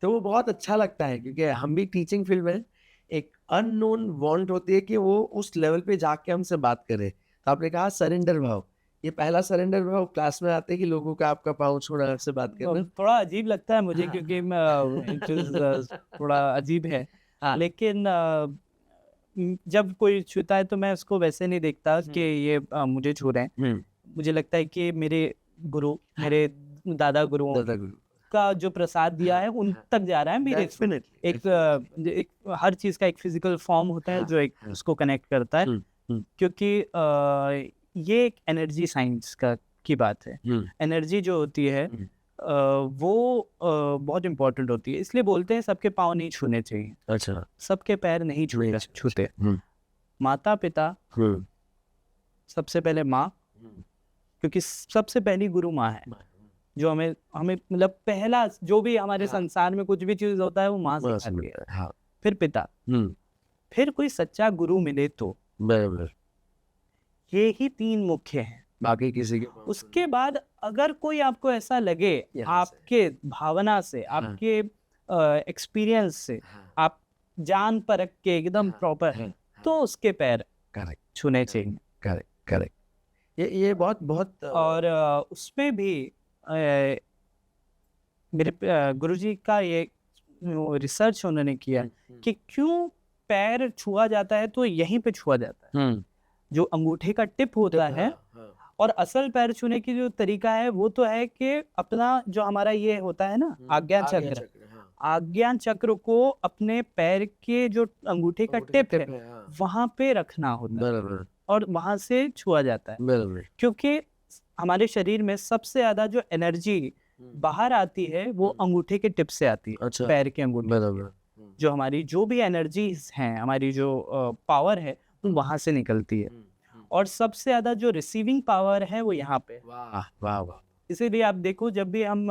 तो वो बहुत अच्छा लगता है, क्योंकि हम भी टीचिंग फील्ड में एक अननोन वांट होती है कि वो उस लेवल पे जाके हमसे बात करे। तो आपने कहा सरेंडर भाव, ये पहला सरेंडर भाव क्लास में आते कि लोगों का आपका पाँव छूना, आपसे बात करना थोड़ा अजीब लगता है मुझे, क्योंकि थोड़ा अजीब है। हाँ। लेकिन जब कोई छूता है तो मैं उसको वैसे नहीं देखता कि ये मुझे छू रहे हैं। मुझे लगता है कि मेरे गुरु, मेरे दादा गुरुओं का जो प्रसाद दिया है उन तक जा रहा है। मेरे एक हर चीज का एक फिजिकल फॉर्म होता है जो एक उसको कनेक्ट करता है, क्योंकि ये एक एनर्जी साइंस की बात है। एनर्जी जो होती है वो बहुत इम्पोर्टेंट होती है, इसलिए बोलते हैं सबके पाँव नहीं छूने चाहिए। अच्छा, सबके पैर नहीं छूते। माता पिता सबसे पहले माँ, क्योंकि सबसे पहली गुरु माँ है, जो हमें मतलब पहला जो भी हमारे संसार में कुछ भी चीज होता है वो माँ से सिखाती है। फिर पिता, फिर कोई सच्चा गुरु मिले तो, बराबर, ये ही 3 मुख्य हैं। बाकी किसी के उसके बाद अगर कोई आपको ऐसा लगे आपके भावना से, आपके एक्सपीरियंस से, आप जान परख के एकदम प्रॉपर, तो उसके पैर करेक्ट छूने चाहिए। करेक्ट ये बहुत और उसमें भी मेरे गुरुजी का ये रिसर्च उन्होंने किया कि क्यों पैर छुआ जाता है, तो यहीं पे छुआ जाता है जो अंगूठे का टिप होता है। और असल पैर छूने की जो तरीका है वो तो है कि अपना जो हमारा ये होता है ना आज्ञान चक्र, आज्ञान चक्र को अपने पैर के जो अंगूठे का टिप है वहां पे रखना होता है और वहां से छुआ जाता है। क्योंकि हमारे शरीर में सबसे ज्यादा जो एनर्जी बाहर आती है वो अंगूठे के टिप से आती है। अच्छा। पैर के अंगूठे जो हमारी जो भी एनर्जीज हैं, हमारी जो पावर है वो वहां से निकलती है। और सबसे ज्यादा जो रिसीविंग पावर है वो यहाँ पे। वाह वाह वाह। इसीलिए आप देखो जब भी हम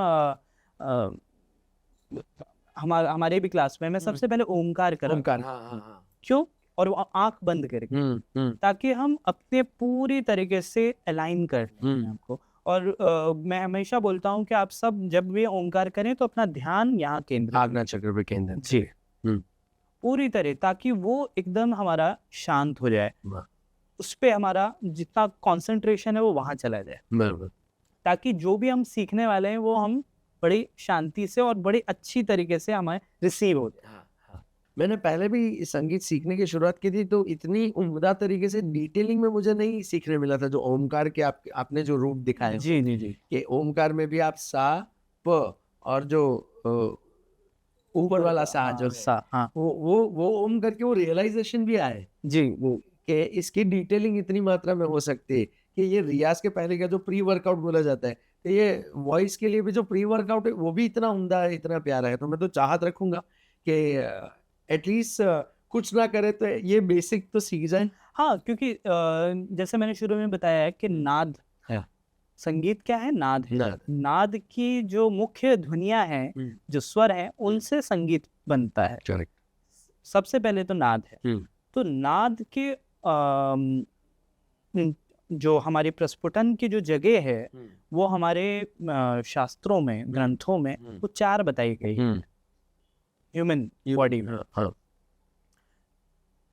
हमारे भी क्लास में मैं सबसे पहले ओमकार करूँ। क्यों? और वो आंख बंद करके, ताकि हम अपने पूरी तरीके से अलाइन कर लें आपको। और मैं हमेशा बोलता हूँ कि आप सब जब भी ओमकार करें तो अपना ध्यान यहाँ केंद्रित, आज्ञा चक्र पे केंद्रित जी पूरी तरह, ताकि वो एकदम हमारा शांत हो जाए। उस पे हमारा जितना कंसंट्रेशन है वो वहां चला जाए, ताकि जो भी हम सीखने वाले हैं वो हम बड़ी शांति से और बड़ी अच्छी तरीके से हमें रिसीव हो जाए। मैंने पहले भी संगीत सीखने की शुरुआत की थी तो इतनी उम्दा तरीके से डिटेलिंग में मुझे नहीं सीखने मिला था जो ओमकार के आपने जो रूप दिखाए। जी जी जी। कि ओमकार में भी आप सा प और जो ऊपर वाला सा जो सा, हाँ, वो ओम करके वो रियलाइजेशन भी आए जी, वो कि इसकी डिटेलिंग इतनी मात्रा में हो सकती है कि ये रियाज के पहले का जो प्री वर्कआउट बोला जाता है, तो ये वॉइस के लिए भी जो प्री वर्कआउट है वो भी इतना उम्दा है, इतना प्यारा है। तो मैं तो चाहत रखूंगा कि एटलीस्ट कुछ ना करे तो ये बेसिक तो सीख जाए। हाँ, क्योंकि जैसे मैंने शुरू में बताया है कि नाद, संगीत क्या है? नाद है। नाद की जो मुख्य ध्वनियां हैं, जो स्वर हैं, उनसे संगीत बनता है। सबसे पहले तो नाद है। तो नाद के जो हमारे प्रस्फुटन की जो जगह है वो हमारे शास्त्रों में, ग्रंथों में वो 4 बताई गई है ह्यूमन बॉडी में।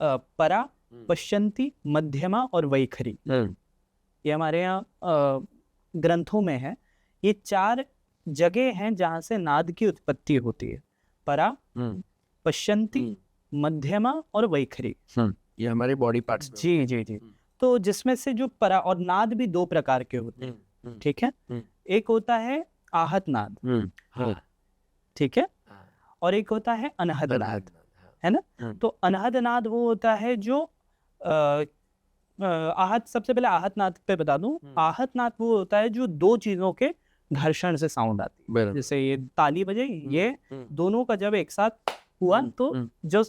परा, पश्यंती, मध्यमा और वैखरी, ये हमारे यहाँ ग्रंथों में है। ये 4 जगह हैं जहाँ से नाद की उत्पत्ति होती है। परा, पश्यंती, मध्यमा और वैखरी, ये हमारे बॉडी पार्ट्स। जी जी जी। तो जिसमें से जो परा, और नाद भी 2 प्रकार के होते हैं, ठीक है? एक होता है आहत नाद, ठीक है, और एक होता है अनहद नाद, है ना? तो अनहद नाद वो होता है जो आहत, सबसे पहले आहत नाद पे बता दूं। आहत नाद वो होता है जो 2 चीजों के घर्षण से साउंड आती है। जैसे ये ताली बजे, ये दोनों का जब एक साथ हुआ तो जो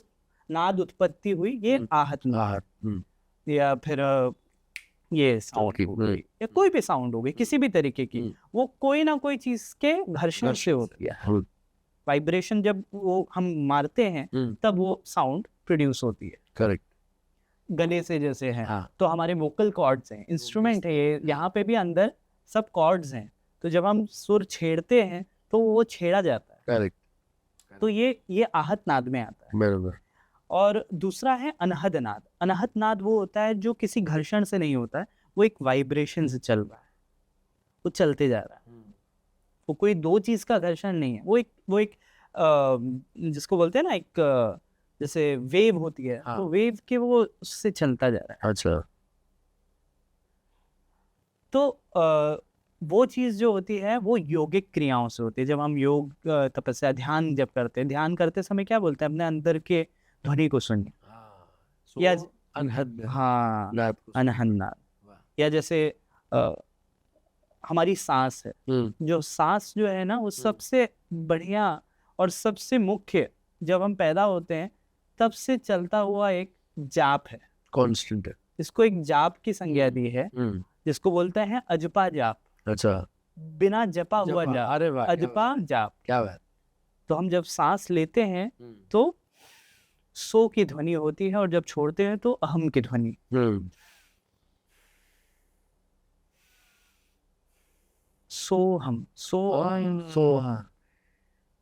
नाद उत्पत्ति हुई, ये आहत नाद। या फिर ये साउंड या कोई भी साउंड हो गई किसी भी तरीके की, वो कोई ना कोई चीज के घर्षण से होती है। वाइब्रेशन जब वो हम मारते हैं तब वो साउंड प्रोड्यूस होती है। करेक्ट। गले से जैसे है, हाँ। तो हमारे वोकल कॉर्ड्स हैं, इंस्ट्रूमेंट है ये, यहाँ पे भी अंदर सब कॉर्ड्स हैं, तो जब हम सुर छेड़ते हैं तो वो छेड़ा जाता है। करेक्ट। तो ये आहत नाद में आता है। बराबर। और दूसरा है अनहद नाद। अनहद नाद वो होता है जो किसी घर्षण से नहीं होता है, वो एक वाइब्रेशन से चल रहा है, वो चलते जा रहा है, वो कोई दो चीज का घर्षण नहीं है, वो एक जिसको बोलते हैं ना, एक जैसे वेव होती है, हाँ। तो वेव के वो उससे चलता जा रहा है। अच्छा। तो वो चीज जो होती है वो योगिक क्रियाओं से होती है। जब हम योग तपस्या ध्यान जब करते हैं, ध्यान करते समय क्या बोलते हैं, अपने अंदर के ध्वनि को सुनिए। या अनहद हाँ, नाद। अनहद नाद। या जैसे हमारी सांस है, जो सांस जो है ना, वो सबसे बढ़िया और सबसे मुख्य, जब हम पैदा होते हैं तब से चलता हुआ एक जाप है, कांस्टेंट है। इसको एक जाप की संज्ञा दी है, जिसको बोलते हैं अजपा जाप। अच्छा। बिना जपा हुआ जाप, अरे वाह, अजपा जाप। क्या बात। तो हम जब सांस लेते हैं तो सो की ध्वनि होती है, और जब छोड़ते हैं तो अहम की ध्वनि। सोहम, सोहम,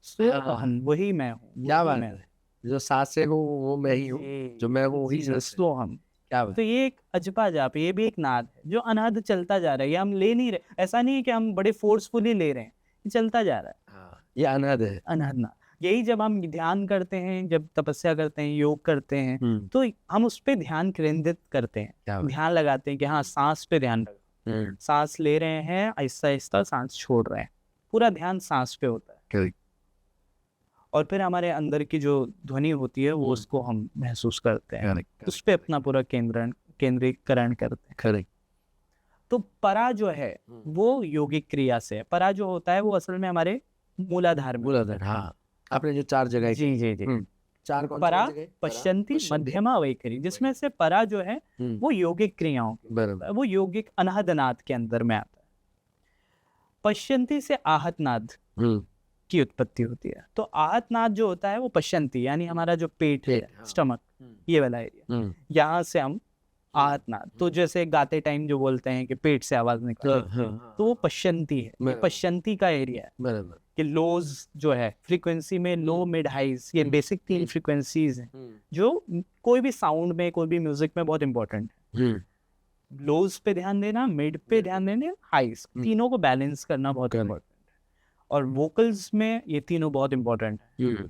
सोहम, वही मैं हूँ। क्या बात है। जो सांसें हो वो मैं ही हूँ, जो मैं हूँ वही सोहम। क्या बात। तो ये एक अजपा जाप, ये भी एक नाद है जो अनहद चलता जा रहा है। ये हम ले नहीं रहे, ऐसा नहीं है कि हम बड़े फोर्सफुली ले रहे हैं, ये चलता जा रहा है। हाँ, ये अनहद है। अनहद नाद। यही जब हम ध्यान करते हैं, जब तपस्या करते हैं, योग करते हैं, तो हम उस पे ध्यान केंद्रित करते हैं, ध्यान लगाते हैं कि हाँ सांस पे ध्यान रखो। सांस ले रहे हैं, आहिस्ता आहिस्ता सांस छोड़ रहे हैं, पूरा ध्यान सांस पे होता है। और फिर हमारे अंदर की जो ध्वनि होती है वो उसको हम महसूस करते हैं, उस पे अपना पूरा केंद्रीकरण करते हैं। करेक्ट। तो परा जो है वो योगिक क्रिया से है। परा जो होता है वो असल में हमारे मूलाधार में। हाँ, आपने जो 4 जगह जी जी जी, 4 कौन परा, सी जगह? पश्यंती, मध्यमा, वैखरी, जिसमें से परा जो है वो योगिक क्रियाओं, बराबर। वो योगिक अनहद नाद के अंदर में आता है। पश्यंती से आहत नाद की उत्पत्ति होती है। तो आहत नाद जो होता है वो पश्यंती, यानी हमारा जो पेट है, स्टमक, ये वाला एरिया, यहाँ से हम आहत नाद, तो जैसे गाते टाइम जो बोलते हैं कि पेट से आवाज निकल, तो वो पश्यंती है, ये पश्यंती का एरिया है। बराबर। कि लोज जो है फ्रीक्वेंसी में, लो, मिड, हाइज, ये बेसिक 3 फ्रीक्वेंसीज हैं जो कोई भी साउंड में, कोई भी म्यूजिक में बहुत इंपॉर्टेंट है। लोज पे ध्यान देना, मिड पे ध्यान देना, हाइज, तीनों को बैलेंस करना बहुत इंपॉर्टेंट है। और वोकल्स में ये तीनों बहुत इंपॉर्टेंट है।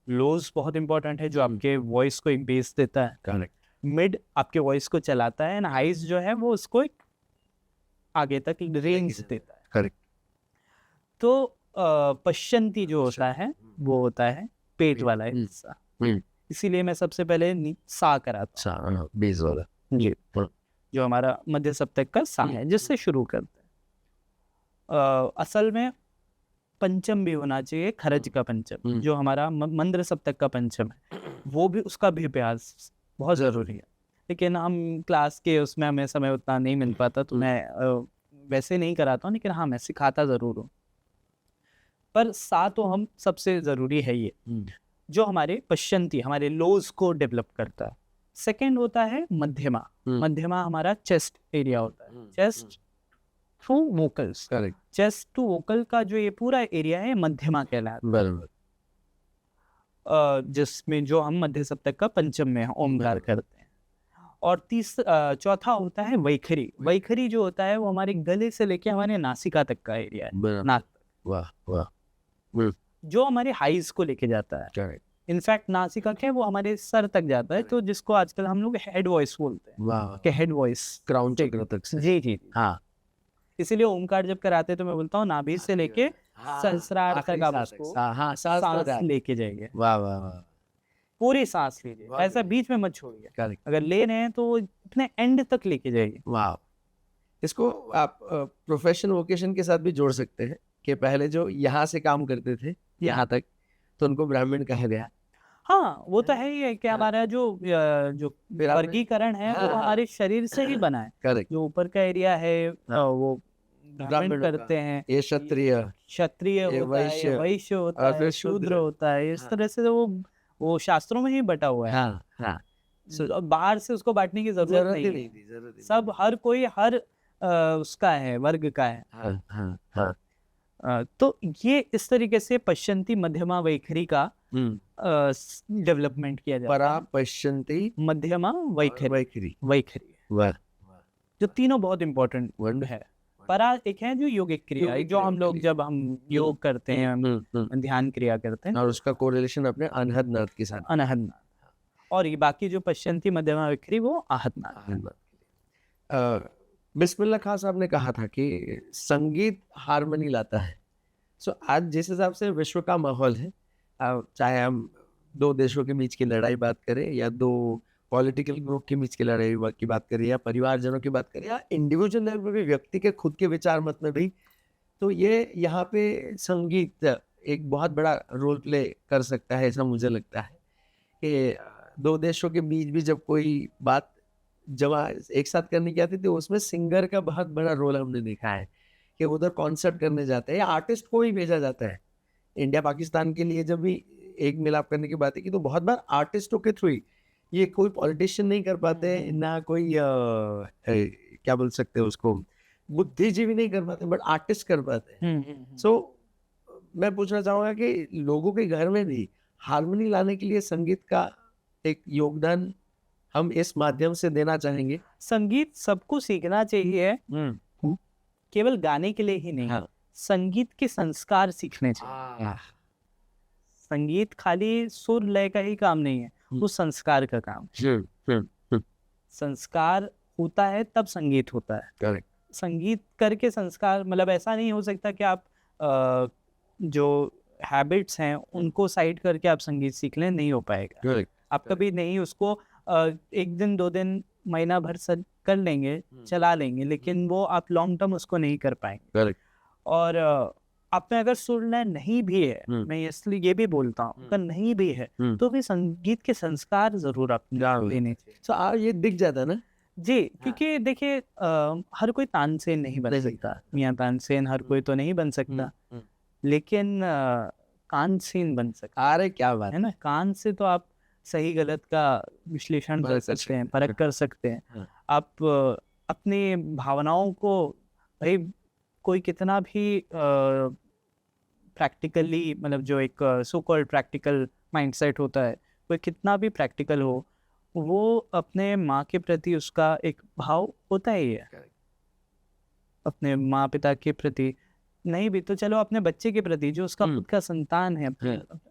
लोज बहुत इंपॉर्टेंट है, जो आपके वॉइस को एक बेस देता है। करेक्ट। मिड आपके वॉइस को चलाता है, एंड हाइज जो है वो उसको एक आगे तक रेंज देता है। करेक्ट। तो पश्यंती जो होता है वो होता है पेट वाला हिस्सा, इसीलिए मैं सबसे पहले सा कराता हूँ, बेस वाला जी, जो हमारा मध्य सप्तक का सा है, जिससे शुरू करते हैं। असल में पंचम भी होना चाहिए, खरज का पंचम, जो हमारा मंद्र सप्तक का पंचम है, वो भी, उसका भी अभ्यास बहुत ज़रूरी है। लेकिन हम क्लास के उसमें हमें समय उतना नहीं मिल पाता, तो मैं वैसे नहीं कराता हूँ, लेकिन हाँ मैं सिखाता ज़रूर हूँ। पर सा तो हम सबसे ज़रूरी है ये, जो हमारे पश्यंती, हमारे लोज को डेवलप करता है। सेकंड होता है मध्यमा। मध्यमा हमारा चेस्ट एरिया होता है, chest through vocals. Correct. Chest to vocal का जो ये पूरा एरिया है मध्यमा कहलाता है। बराबर। जिसमें जो हम मध्य सप्तक का पंचम में ओमकार करते हैं। और चौथा होता है वैखरी। वैखरी जो होता है वो हमारे गले से लेके हमारे नासिका तक का एरिया है, नाक तक। वाह वाह। जो हमारे हाइज को लेके जाता है। करेक्ट। इनफैक्ट नासिका के वो हमारे सर तक जाता है, तो जिसको आजकल हम लोग हेड वॉइस बोलते हैं। वाह। कि हेड वॉइस, क्राउन चक्र तक से। जी जी, हाँ। इसीलिए ओमकार जब कराते हैं तो मैं बोलता हूँ नाभि से लेके सहस्रार तक आप उसको सांस लेके जाइए। वाह वाह वाह। पूरी सांस लीजिए, ऐसा बीच में मत छोड़िए। अगर ले रहे हैं तो इतने एंड तक लेके जाइए। वाह। इसको आप प्रोफेशन वोकेशन के साथ भी जोड़ सकते हैं कि पहले जो यहाँ से काम करते थे यहाँ तक, तो उनको ब्राह्मण कहा गया। हाँ वो तो है ही है कि हमारा जो वर्गीकरण है वो हमारे शरीर से ही बना है। करेक्ट। जो ऊपर का एरिया है वो ब्राह्मण करते हैं, ये क्षत्रिय, क्षत्रिय ये होता है, वैश्य, ये वैश्य होता और है, फिर शूद्र शूद्र। होता है। इस हाँ। तरह से वो शास्त्रों में ही बटा हुआ है। हाँ हाँ, और बाहर से उसको बांटने की जरूरत जरूरत नहीं ही है। नहीं थी, जरूरत ही सब हर कोई हर उसका है, वर्ग का है। हाँ हाँ हाँ। तो ये इस तरीके से पश्चिमी मध्यमा वैखरी का डेवलपमेंट किया जाता परा है। पश्यन्ति मध्यमा वैखरी, वैखरी। वैखरी, वाह, जो तीनों बहुत इंपॉर्टेंट Wonderful. है। परा एक है जो योगिक क्रिया, योगिक जो हम क्रिया लोग के लिए। जब हम योग करते हैं, हम ध्यान क्रिया करते हैं, और उसका कोरिलेशन अपने अनहद नाद के साथ। अनहद नाद। और ये बाकी जो पश्चिमी मध्यमा वैखरी वो आहत नाद है। अनहद नाद के लिए। बिस्मिल्लाह खान साहब ने कहा था कि संगीत हारमोनी लाता है। सो आज जिस हिसाब से विश्व का माहौल है, चाहे हम दो देशों के बीच की लड़ाई बात करें, या दो पॉलिटिकल ग्रुप के बीच की लड़ाई की बात करें, या परिवारजनों की बात करें, या इंडिविजुअल लेवल पे भी व्यक्ति के खुद के विचार मत में भी, तो ये यहाँ पे संगीत एक बहुत बड़ा रोल प्ले कर सकता है। ऐसा मुझे लगता है कि दो देशों के बीच भी जब कोई बात जमा एक साथ करने की आती थी, उसमें सिंगर का बहुत बड़ा रोल हमने देखा है कि उधर कॉन्सर्ट करने जाते हैं या आर्टिस्ट को ही भेजा जाता है। इंडिया पाकिस्तान के लिए जब भी एक मिलाप करने की बात है की, तो बहुत बार आर्टिस्टों के थ्रू ही, ये कोई पॉलिटिशियन नहीं कर पाते, ना कोई क्या बोल सकते हैं उसको, बुद्धिजीवी नहीं कर पाते, बट आर्टिस्ट कर पाते हैं। सो मैं पूछना चाहूंगा कि लोगों के घर में भी हारमोनी लाने के लिए संगीत का एक योगदान हम इस माध्यम से देना चाहेंगे। संगीत सबको सीखना चाहिए, केवल गाने के लिए ही नहीं। हाँ। संगीत के संस्कार सीखने चाहिए। संगीत खाली सुर लय का ही काम नहीं है, वो संस्कार का काम। संस्कार होता है तब संगीत होता है। करेक्ट। संगीत करके संस्कार, मतलब ऐसा नहीं हो सकता कि आप जो हैबिट्स हैं उनको साइड करके आप संगीत सीख लें, नहीं हो पाएगा। करेक्ट। आप कभी नहीं उसको एक दिन, 2 दिन, महीना भर कर लेंगे, चला लेंगे, लेकिन वो आप लॉन्ग टर्म उसको नहीं कर पाएंगे। करेक्ट। और आप में अगर सुर लय नहीं भी है, मैं इसलिए ये भी बोलता हूँ, अगर नहीं भी है तो भी संगीत के संस्कार जरूर आप लेने चाहिए। तो ये दिख जाता ना जी, क्योंकि देखिए हर कोई तानसेन नहीं बन सकता, मियां तानसेन हर कोई तो नहीं बन सकता, लेकिन कानसेन बन सकता। अरे क्या बात है ना, कान से तो आप सही गलत का विश्लेषण कर सकते हैं, परख कर सकते हैं। आप अपनी भावनाओं को, भाई कोई कितना भी प्रैक्टिकली, मतलब जो एक सो कॉल्ड प्रैक्टिकल माइंडसेट होता है, कोई कितना भी प्रैक्टिकल हो, वो अपने माँ के प्रति उसका एक भाव होता ही है। अपने माँ पिता के प्रति नहीं भी तो चलो, अपने बच्चे के प्रति जो उसका खुद का संतान है,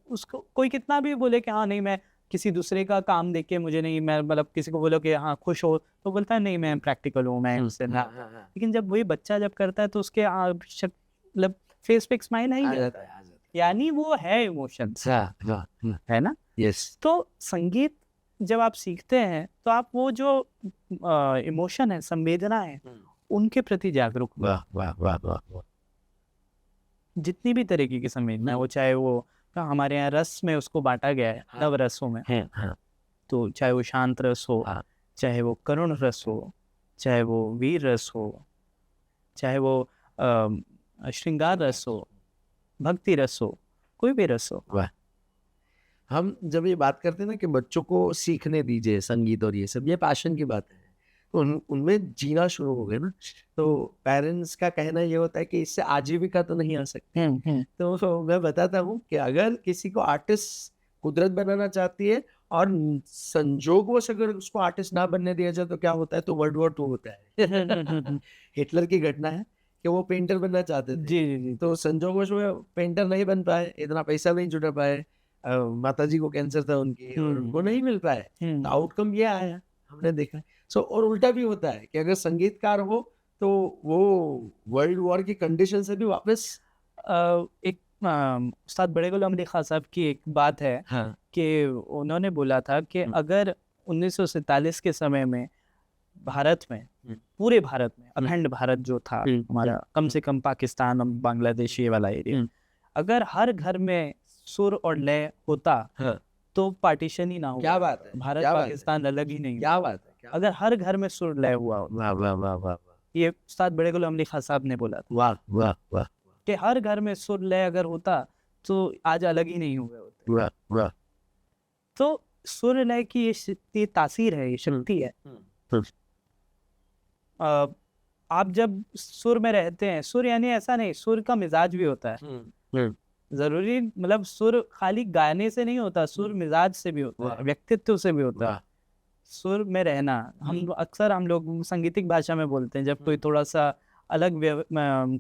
उसको कोई कितना भी बोले कि हाँ नहीं, मैं किसी दूसरे का काम देख के मुझे नहीं, मैं मतलब किसी को बोलो कि हाँ खुश हो, तो बोलता है नहीं मैं प्रैक्टिकल हूँ, मैं उससे ना। लेकिन जब वही बच्चा जब करता है तो उसके मतलब फेस पे स्माइल आ जाता है, यानी वो है इमोशन, है ना। यस। तो संगीत जब आप सीखते हैं तो आप वो जो इमोशन है, संवेदना है, उनके प्रति जागरूक। वाह वाह वाह वाह। जितनी भी तरीके की संवेदना, वो चाहे वो हमारे यहाँ रस में उसको बांटा गया है, नव रसों में, तो चाहे वो शांत रस हो, चाहे वो करुण रस हो, चाहे वो वीर रस हो, चाहे वो श्रृंगार रस हो, भक्ति रस हो, कोई भी रस हो। वाह। हम जब ये बात करते हैं ना कि बच्चों को सीखने दीजिए संगीत और ये सब, ये पैशन की बात है, तो उनमें जीना शुरू हो गए ना, तो पेरेंट्स का कहना ये होता है कि इससे आजीविका तो नहीं आ सकती। तो मैं बताता हूँ कि अगर किसी को आर्टिस्ट कुदरत बनाना चाहती है और संजोगवश अगर उसको आर्टिस्ट ना बनने दिया जाए तो क्या होता है, तो वर्ल्ड वॉर 2 होता है। हिटलर की घटना है कि वो पेंटर बनना चाहते थे। जी। तो संजोगवश वो पेंटर नहीं बन पाए, इतना पैसा नहीं जुटा पाए, माताजी को कैंसर था उनकी, वो नहीं मिल पाए, तो आउटकम ये आया, हमने देखा। और उल्टा भी होता है कि अगर संगीतकार हो तो वो वर्ल्ड वॉर की कंडीशन से भी वापस एक उस्ताद बड़े गुलाम अली खां साहब की एक बात है कि उन्होंने बोला था कि अगर 1947 के समय में भारत में, पूरे भारत में, अखंड भारत जो था हमारा, कम से कम पाकिस्तान और बांग्लादेश ये वाला एरिया, अगर हर घर में सुर और लय होता तो पार्टीशन ही ना हो। क्या बात है, भारत पाकिस्तान अलग ही नहीं। क्या बात है, अगर हर घर में सुर लय हुआ। वाह वाह वाह वाह। ये उस्ताद बड़े गुलाम अली खां साहब ने बोला था वाह वाह वाह कि हर घर में सुर लय अगर होता तो आज अलग ही नहीं हुए होते। वाह वाह। तो सुर लय की ये तासीर है, ये शक्ति है। आप जब सुर में रहते हैं, सुर यानी ऐसा नहीं, सुर का मिजाज भी होता है। जरूरी मतलब सुर खाली गाने से नहीं होता, सुर मिजाज से भी होता है, व्यक्तित्व से भी होता है। सुर में रहना, हम अक्सर हम लोग संगीतिक भाषा में बोलते हैं, जब कोई थोड़ा सा अलग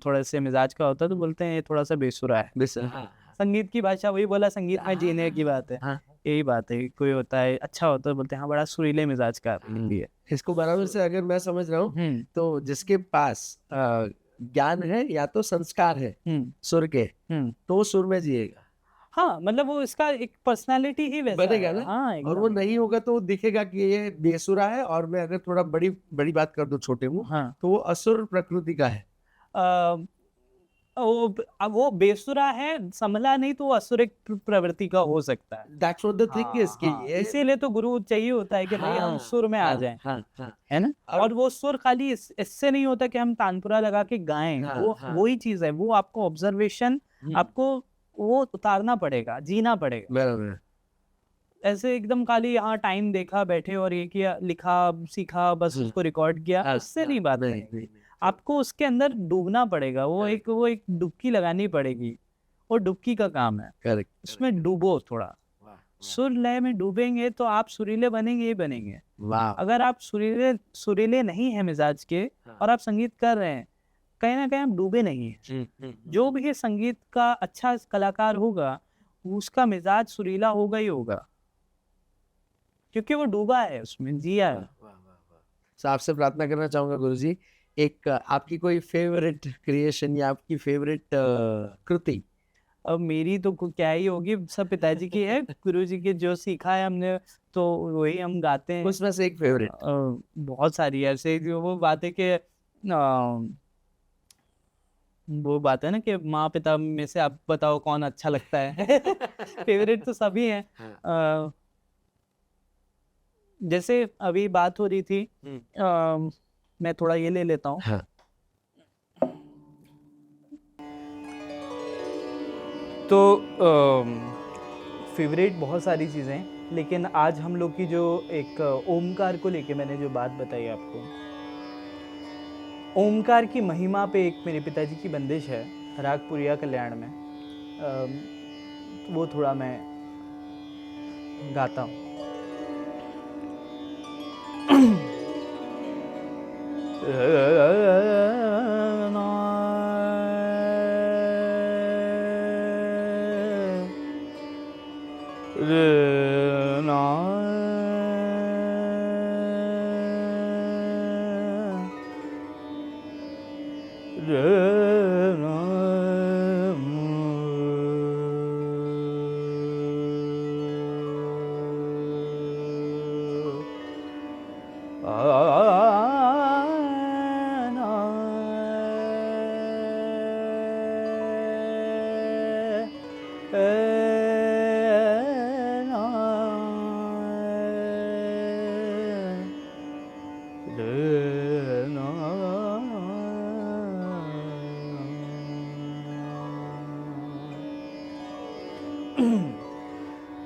थोड़ा से मिजाज का होता है तो बोलते हैं ये थोड़ा सा बेसुरा है। संगीत की भाषा वही बोला, संगीत में जीने की बात है, यही बात है। कोई होता है अच्छा होता है, बोलते हैं हाँ बड़ा सुरीले मिजाज का है। इसको बराबर से अगर मैं समझ रहा हूँ तो जिसके पास ज्ञान है या तो संस्कार है सुर के, तो वो सुर में जिएगा। हाँ, मतलब वो इसका एक पर्सनालिटी ही वैसा बनेगा ना। हाँ, और वो नहीं होगा तो वो दिखेगा कि ये बेसुरा है। और मैं अगर थोड़ा बड़ी बात कर दूं छोटे मुंह, हाँ, तो वो असुर प्रकृति का है। वो बेसुरा है, संभला नहीं तो वो असुरिक प्रवृत्ति का हो सकता है। That's what the thing is कि ये इसीलिए तो गुरु चाहिए होता है कि भाई हम सुर में आ जाएं, है ना। और वो सुर खाली इससे नहीं होता कि हम तानपुरा लगा के गाएं, वो ही चीज है। वो आपको ऑब्जर्वेशन, आपको वो उतारना पड़ेगा, जीना पड़ेगा। ऐसे एकदम खाली यहाँ टाइम देखा, बैठे और ये किया, लिखा, सीखा, बस उसको रिकॉर्ड किया, उससे नहीं बात नहीं। आपको उसके अंदर डूबना पड़ेगा। वो एक डुबकी लगानी पड़ेगी, वो डुबकी का काम है। करेक्ट। उसमें डूबो थोड़ा, सुर लय में डूबेंगे तो आप सुरीले बनेंगे ही बनेंगे। अगर आप सुरीले नहीं है मिजाज के और आप संगीत कर रहे हैं, कहीं ना कहीं आप डूबे नहीं है। जो भी संगीत का अच्छा कलाकार होगा उसका मिजाज सुरीला होगा ही होगा, क्योंकि वो डूबा है, उसमें जिया है। आपसे प्रार्थना करना चाहूंगा गुरुजी, एक आपकी कोई फेवरेट क्रिएशन या आपकी फेवरेट कृति। अब मेरी तो क्या ही होगी, सब पिताजी की है। गुरुजी के जो सीखा है हमने तो वही हम गाते हैं। उसमें से एक फेवरेट। बहुत सारी ऐसे वो बातें कि वो बात है ना कि माँ पिता में से आप बताओ कौन अच्छा लगता है। फेवरेट तो सभी हैं। जैसे अभी बात हो रही थी, मैं थोड़ा ये ले लेता हूँ। तो फेवरेट बहुत सारी चीज़ें हैं, लेकिन आज हम लोग की जो एक ओमकार को लेके मैंने जो बात बताई आपको, ओमकार की महिमा पे एक मेरे पिताजी की बंदिश है राग पुरिया कल्याण में, वो थोड़ा मैं गाता हूँ।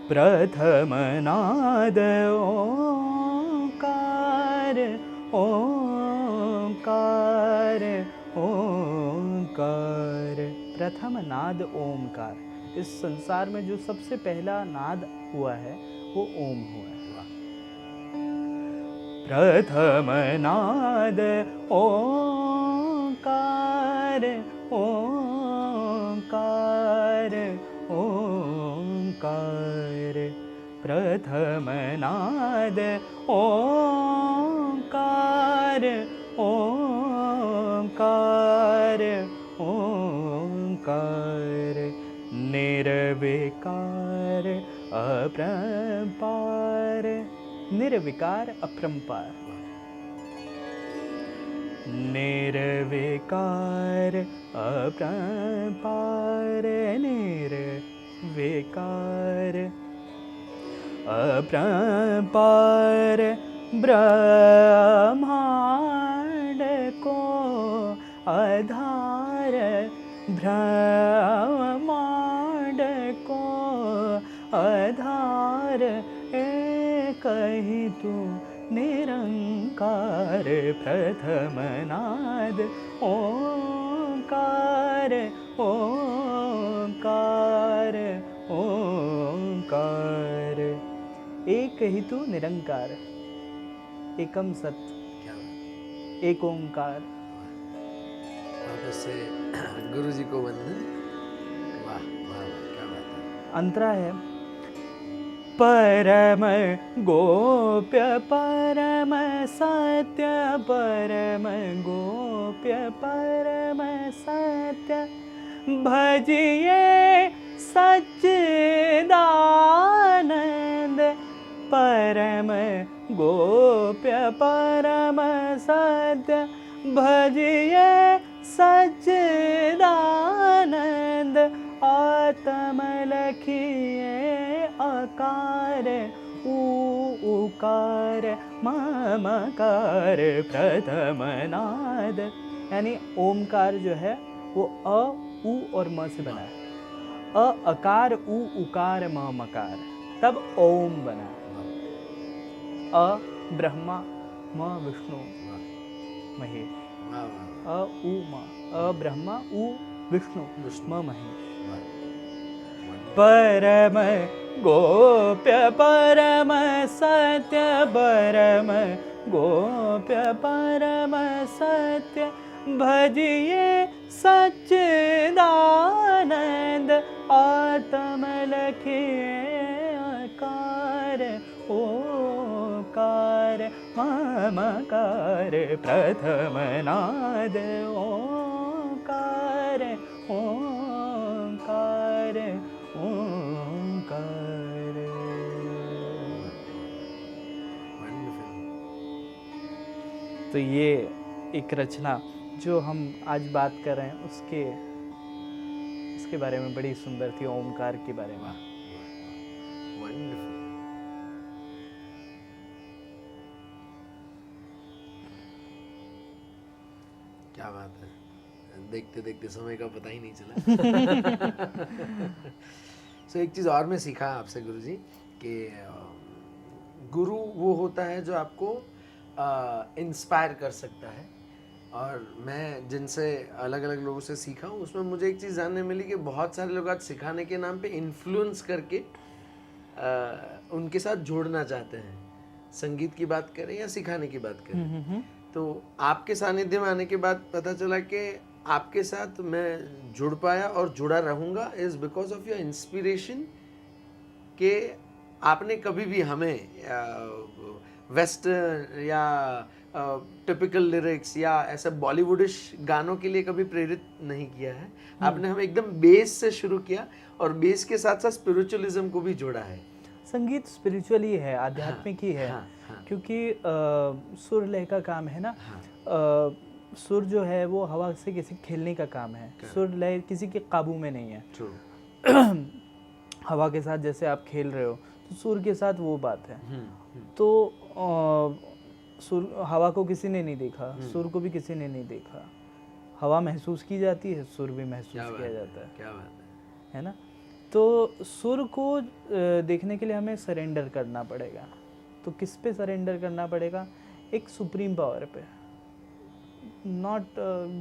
प्रथम नाद ओंकार, ओंकार, ओंकार। प्रथम नाद ओंकार। इस संसार में जो सबसे पहला नाद हुआ है वो ओम हुआ है। प्रथम नाद ओंकार, ओंकार, ओंकार। प्रथम नाद ओंकार, ओंकार, ओंकार। निर्विकार अपरंपार, निर्विकार अपरंपार। निर्विकार अपरंपार, निर्विकार अपरंपार। ब्रह्मांड को आधार ब्रह्मांड को आधार एक ही तू निरंकार प्रथम नाद ओंकार ओंकार ओंकार एक ही तू निरंकार एकम सत एक ओंकार। वापस से गुरु जी को वंदन। वाह वाह वाह, क्या बात है। अंतरा है परम गोप्य परम सत्य परम गोप्य परम सत्य भजिए सच्चिदानंद परम गोप्य परम सत्य भजिए सच्चिदानंद आत्म लखिए अकार उकार ममकार प्रथम नाद। यानी ओमकार जो है वो अ उ और म से बना है। अ अकार उ उकार म मकार तब ओम बना। अ ब्रह्मा म विष्णु महेश अ उ म अ ब्रह्मा उ विष्णु म महेश। परम गोप्य परम सत्य परम गोप्य परम सत्य भजिए सच्चिदानंद आत्म लखिए अकार ओकार ममकार प्रथम नाद ओकार ओंकार ओंकार। तो ये एक रचना जो हम आज बात कर रहे हैं उसके बारे में बड़ी सुंदर थी, ओमकार के बारे में। क्या बात है, देखते देखते समय का पता ही नहीं चला। So, एक चीज़ और मैं सीखा आपसे गुरुजी कि गुरु वो होता है जो आपको इंस्पायर कर सकता है। और मैं जिनसे अलग अलग लोगों से सीखा हूँ उसमें मुझे एक चीज़ जानने मिली कि बहुत सारे लोग आज सिखाने के नाम पे इन्फ्लुएंस करके उनके साथ जोड़ना चाहते हैं। संगीत की बात करें या सिखाने की बात करें, तो आपके सानिध्य में आने के बाद पता चला कि आपके साथ मैं जुड़ पाया और जुड़ा रहूँगा is because of your inspiration. कि आपने कभी भी हमें वेस्टर्न या टिपिकल लिरिक्स या ऐसे बॉलीवुडिश गानों के लिए कभी प्रेरित नहीं किया है। आपने हमें एकदम बेस से शुरू किया और बेस के साथ साथ स्पिरिचुअलिज्म को भी जोड़ा है। संगीत स्पिरिचुअल ही है, आध्यात्मिक ही है। क्योंकि सुर लय का काम है ना। सुर जो है वो हवा से किसी खेलने का काम है। सुर लय किसी के काबू में नहीं है। हवा के साथ जैसे आप खेल रहे हो तो सुर के साथ वो बात है। तो सुर हवा को किसी ने नहीं देखा, सुर को भी किसी ने नहीं देखा। हवा महसूस की जाती है, सुर भी महसूस किया जाता है। क्या बात है ना। तो सुर को देखने के लिए हमें सरेंडर करना पड़ेगा। तो किस पे सरेंडर करना पड़ेगा? एक सुप्रीम पावर पे। नॉट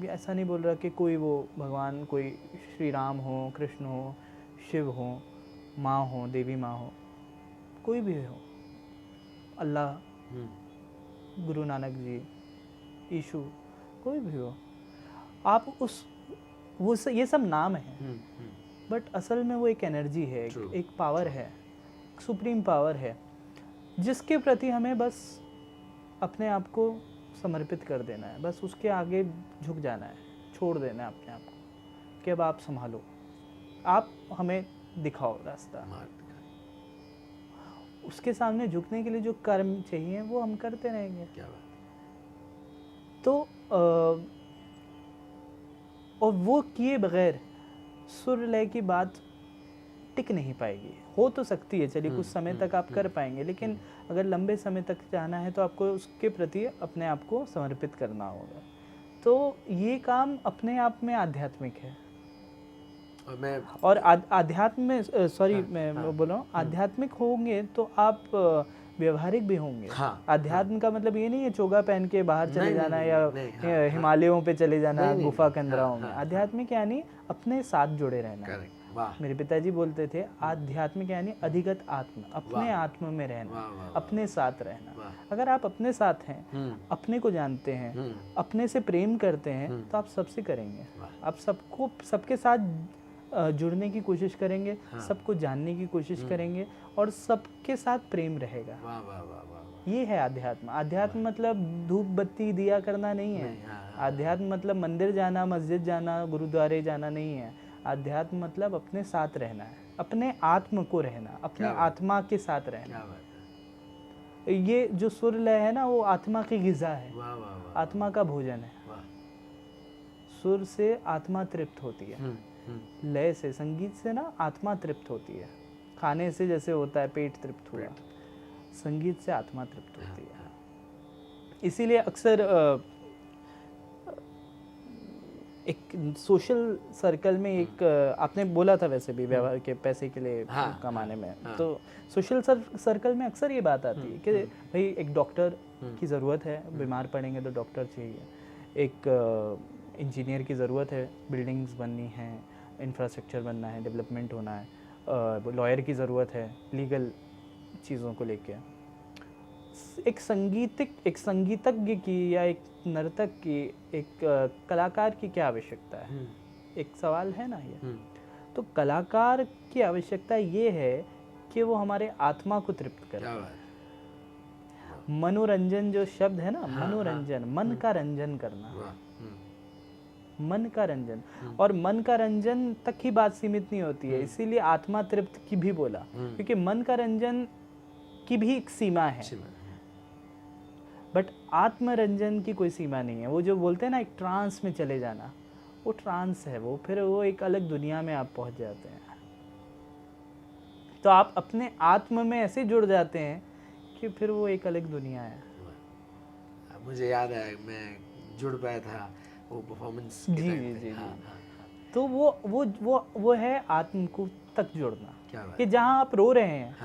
ऐसा नहीं बोल रहा कि कोई वो भगवान, कोई श्री राम हो, कृष्ण हो, शिव हो, माँ हो, देवी माँ हो, कोई भी हो, अल्लाह, गुरु नानक जी, यीशु, कोई भी हो, आप ये सब नाम है। बट असल में वो एक एनर्जी है, एक पावर है, सुप्रीम पावर है, जिसके प्रति हमें बस अपने आप को समर्पित कर देना है। बस उसके आगे झुक जाना है, छोड़ देना है अपने आप को कि अब आप संभालो, आप हमें दिखाओ रास्ता। उसके सामने झुकने के लिए जो कर्म चाहिए वो हम करते रहेंगे। क्या बात। तो और वो किए बगैर सुर लय की बात टिक नहीं पाएगी। हो तो सकती है, चलिए कुछ समय तक आप कर पाएंगे, लेकिन अगर लंबे समय तक जाना है तो आपको उसके प्रति अपने आप को समर्पित करना होगा। तो ये काम अपने आप में आध्यात्मिक है। और आध्यात्म में सॉरी मैं बोल रहा हूँ, आध्यात्मिक होंगे तो आप व्यवहारिक भी होंगे। अध्यात्म का मतलब ये नहीं है चोगा पहन के बाहर चले जाना या हिमालयों पे चले जाना गुफा के अंदराओं में। आध्यात्मिक यानी अपने साथ जुड़े रहना। मेरे पिताजी बोलते थे आध्यात्मिक यानी अधिगत आत्म, अपने आत्म में रहना, अपने साथ रहना। अगर आप अपने साथ हैं, अपने को जानते हैं, अपने से प्रेम करते हैं, तो आप सबसे करेंगे। आप सबके साथ जुड़ने की कोशिश करेंगे, सबको जानने की कोशिश करेंगे और सबके साथ प्रेम रहेगा। ये है अध्यात्म। अध्यात्म मतलब धूप बत्ती दिया करना नहीं है। अध्यात्म मतलब मंदिर जाना, मस्जिद जाना, गुरुद्वारे जाना नहीं है। अध्यात्म मतलब अपने साथ रहना है, अपने आत्म को रहना, अपने आत्मा के साथ रहना। ये जो सुर लय है ना, वो आत्मा की ग़िज़ा है, आत्मा का भोजन है। सुर से आत्मा तृप्त होती है, लय से, संगीत से ना आत्मा तृप्त होती है। खाने से जैसे होता है पेट तृप्त हुआ, संगीत से आत्मा तृप्त होती है। इसीलिए अक्सर एक सोशल सर्कल में एक आपने बोला था वैसे भी व्यवहार के पैसे के लिए कमाने में, तो सोशल सर्कल में अक्सर ये बात आती है कि भाई एक डॉक्टर की ज़रूरत है, बीमार पड़ेंगे तो डॉक्टर चाहिए। एक इंजीनियर की ज़रूरत है, बिल्डिंग्स बननी है, इंफ्रास्ट्रक्चर बनना है, डेवलपमेंट होना है। लॉयर की ज़रूरत है लीगल चीज़ों को लेके। एक संगीतज्ञ की या एक नर्तक की, एक कलाकार की क्या आवश्यकता है? एक सवाल है ना ये। तो कलाकार की आवश्यकता ये है कि वो हमारे आत्मा को तृप्त करे। मनोरंजन जो शब्द है ना, मनोरंजन, मन का रंजन करना, मन का रंजन। और मन का रंजन तक ही बात सीमित नहीं होती है, इसीलिए आत्मा तृप्त की भी बोला, क्योंकि मन का रंजन की भी एक सीमा है, बट आत्मरंजन की कोई सीमा नहीं है। वो जो बोलते हैं ना एक ट्रांस में चले जाना, वो ट्रांस है, वो फिर वो एक अलग दुनिया में आप पहुंच जाते हैं। तो आप अपने आत्म में ऐसे जुड़ जाते हैं कि फिर वो एक अलग दुनिया है। मुझे याद है मैं जुड़ पाया था वो परफॉर्मेंस के टाइम पे। तो वो है आत्म को तक जुड़ना, कि जहाँ आप रो रहे हैं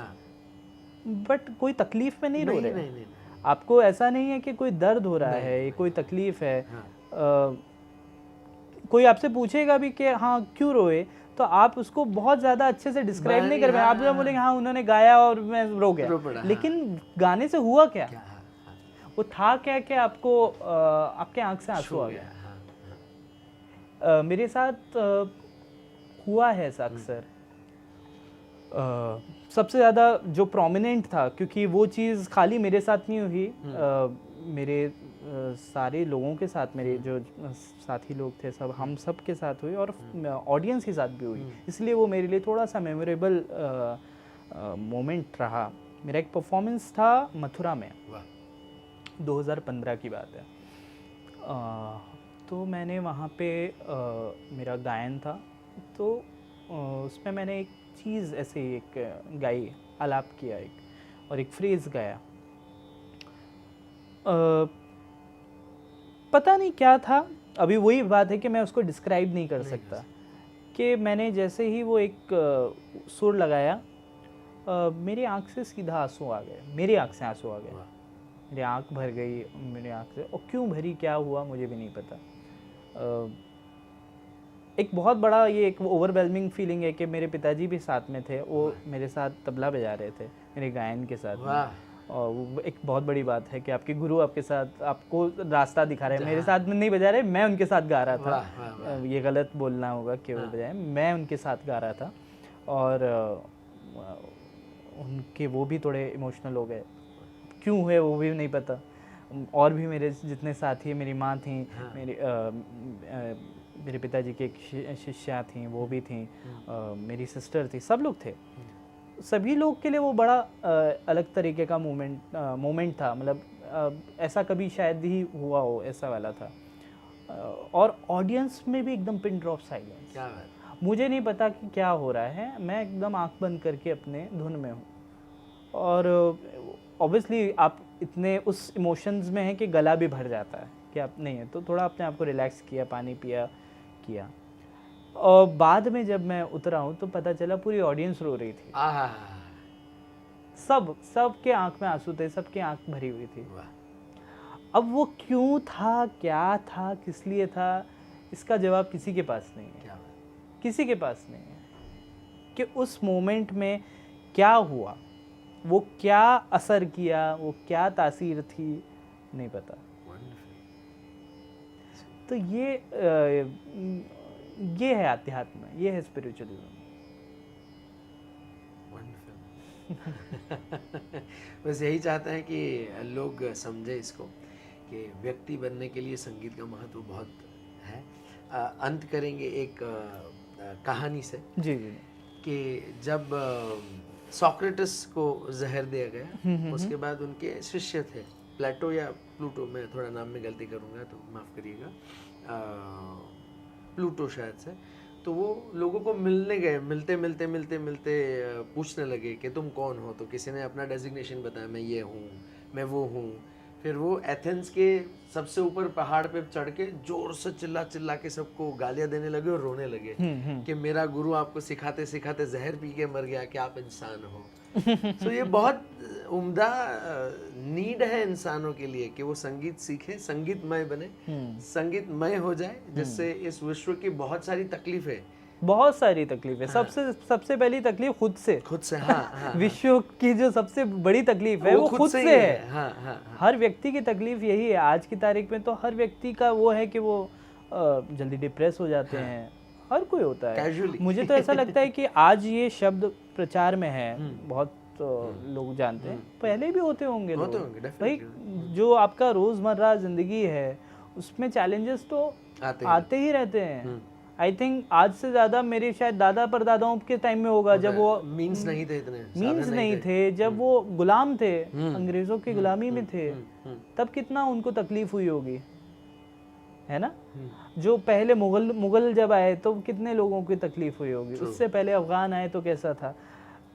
बट कोई तकलीफ में नहीं रो रहे हैं। आपको ऐसा नहीं है कि कोई दर्द हो रहा है, कोई तकलीफ है। कोई आपसे पूछेगा भी कि हाँ क्यों रोए, तो आप उसको बहुत ज़्यादा अच्छे से डिस्क्राइब नहीं कर पाए। आप जब बोलेंगे हाँ उन्होंने गाया और मैं रो गया, लेकिन गाने से हुआ क्या? वो था क्या कि आपको आपके आंख से आंसू आ गया। मेरे साथ हुआ है ऐसा अक्सर। सबसे ज़्यादा जो प्रोमिनेंट था, क्योंकि वो चीज़ खाली मेरे साथ नहीं हुई, मेरे सारे लोगों के साथ, मेरे जो साथी लोग थे सब, हम सब के साथ हुई और ऑडियंस के साथ भी हुई। इसलिए वो मेरे लिए थोड़ा सा मेमोरेबल मोमेंट रहा। मेरा एक परफॉर्मेंस था मथुरा में, 2015 की बात है। तो मैंने वहाँ पे मेरा गायन था, तो उसमें मैंने एक चीज़ ऐसे एक गाई, आलाप किया एक, और एक फ्रेज़ गाया। पता नहीं क्या था, अभी वही बात है कि मैं उसको डिस्क्राइब नहीं कर सकता। कि मैंने जैसे ही वो एक सुर लगाया, मेरी आँख से सीधा आंसू आ गए, मेरी आँख से आंसू आ गए, मेरी आँख भर गई मेरी आँख से। और क्यों भरी, क्या हुआ, मुझे भी नहीं पता। एक बहुत बड़ा ये एक ओवरवेलमिंग फीलिंग है कि मेरे पिताजी भी साथ में थे, वो मेरे साथ तबला बजा रहे थे मेरे गायन के साथ में। और वो एक बहुत बड़ी बात है कि आपके गुरु आपके साथ, आपको रास्ता दिखा रहे हैं। मेरे साथ में नहीं बजा रहे, मैं उनके साथ गा रहा था। ये गलत बोलना होगा कि वो बजाए, मैं उनके साथ गा रहा था। और उनके वो भी थोड़े इमोशनल हो गए, क्यों हुए वो भी नहीं पता। और भी मेरे जितने साथी, मेरी माँ थी, मेरे पिताजी की एक शिष्या थी, वो भी थी, मेरी सिस्टर थी, सब लोग थे। सभी लोग के लिए वो बड़ा अलग तरीके का मोमेंट था। मतलब ऐसा कभी शायद ही हुआ हो, ऐसा वाला था। और ऑडियंस में भी एकदम पिन ड्रॉप साइलेंस। मुझे नहीं पता कि क्या हो रहा है, मैं एकदम आंख बंद करके अपने धुन में हूँ। और ऑब्वियसली आप इतने उस इमोशंस में हैं कि गला भी भर जाता है कि कि आप नहीं है, तो थोड़ा अपने आप को रिलैक्स किया, पानी पिया किया। और बाद में जब मैं उतरा हूँ तो पता चला पूरी ऑडियंस रो रही थी। सबके आंख में आंसू थे, सबकी आंख भरी हुई थी। अब वो क्यों था, क्या था, किस लिए था, इसका जवाब किसी के पास नहीं है, किसी के पास नहीं है कि उस मोमेंट में क्या हुआ, वो क्या असर किया, वो क्या तासीर थी, नहीं पता। तो ये है अध्यात्म, ये है स्पिरिचुअलिज्म। बस यही चाहते हैं कि लोग समझे इसको कि व्यक्ति बनने के लिए संगीत का महत्व बहुत है। अंत करेंगे एक कहानी से। जी जी। कि जब सोक्रेटिस को जहर दिया गया, उसके बाद उनके शिष्य थे प्लेटो या प्लूटो, मैं थोड़ा नाम में गलती करूँगा तो माफ़ करिएगा, प्लूटो शायद से। तो वो लोगों को मिलने गए, मिलते पूछने लगे कि तुम कौन हो। तो किसी ने अपना डेजिग्नेशन बताया, मैं ये हूँ, मैं वो हूँ। फिर वो एथेंस के सबसे ऊपर पहाड़ पे चढ़ के जोर से चिल्ला के सबको गालियां देने लगे और रोने लगे कि मेरा गुरु आपको सिखाते सिखाते जहर पी के मर गया, कि आप इंसान हो। तो ये बहुत उम्दा नीड है इंसानों के लिए कि वो संगीत सीखे, संगीतमय बने, संगीतमय हो जाए, जिससे इस विश्व की बहुत सारी तकलीफें, बहुत सारी तकलीफ है। सबसे पहली तकलीफ खुद से। हाँ, विश्व की जो सबसे बड़ी तकलीफ है वो खुद से है। हाँ। हर व्यक्ति की तकलीफ यही है। आज की तारीख में तो हर व्यक्ति का वो है कि वो जल्दी डिप्रेस हो जाते हैं, हर कोई होता है। मुझे तो ऐसा लगता है कि आज ये शब्द प्रचार में है, बहुत लोग जानते हैं, पहले भी होते होंगे लोग। भाई जो आपका रोजमर्रा जिंदगी है उसमें चैलेंजेस तो आते ही रहते हैं। आई थिंक आज से ज्यादा मेरे शायद दादा परदादाओं के टाइम में होगा, जब वो मीन्स नहीं थे, इतने मीन्स नहीं थे, जब वो गुलाम थे, अंग्रेजों की गुलामी में थे, तब कितना उनको तकलीफ हुई होगी, है ना। जो पहले मुगल जब आए तो कितने लोगों की तकलीफ हुई होगी, उससे पहले अफगान आए तो कैसा था।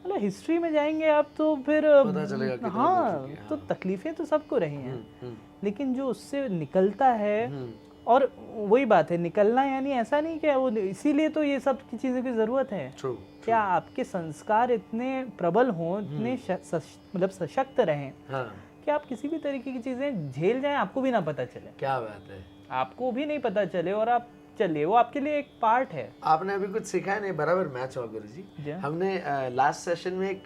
मतलब हिस्ट्री में जाएंगे आप तो फिर पता चलेगा। हाँ, तो तकलीफें तो सबको रही हैं, लेकिन जो उससे निकलता है, और वही बात है, निकलना यानी ऐसा नहीं कि वो, इसीलिए तो ये सब की चीज़ों की ज़रूरत है। क्या आपके संस्कार इतने प्रबल हों, इतने मतलब सशक्त रहें, कि आप किसी भी तरीके की चीज़ें झेल जाएं, आपको भी ना पता चले। क्या बात है, आपको भी नहीं पता चले और आप चलिए, वो आपके लिए एक पार्ट है। आपने अभी कुछ सीखा नहीं, बराबर मैच हुआ गुरुजी। हमने लास्ट सेशन में एक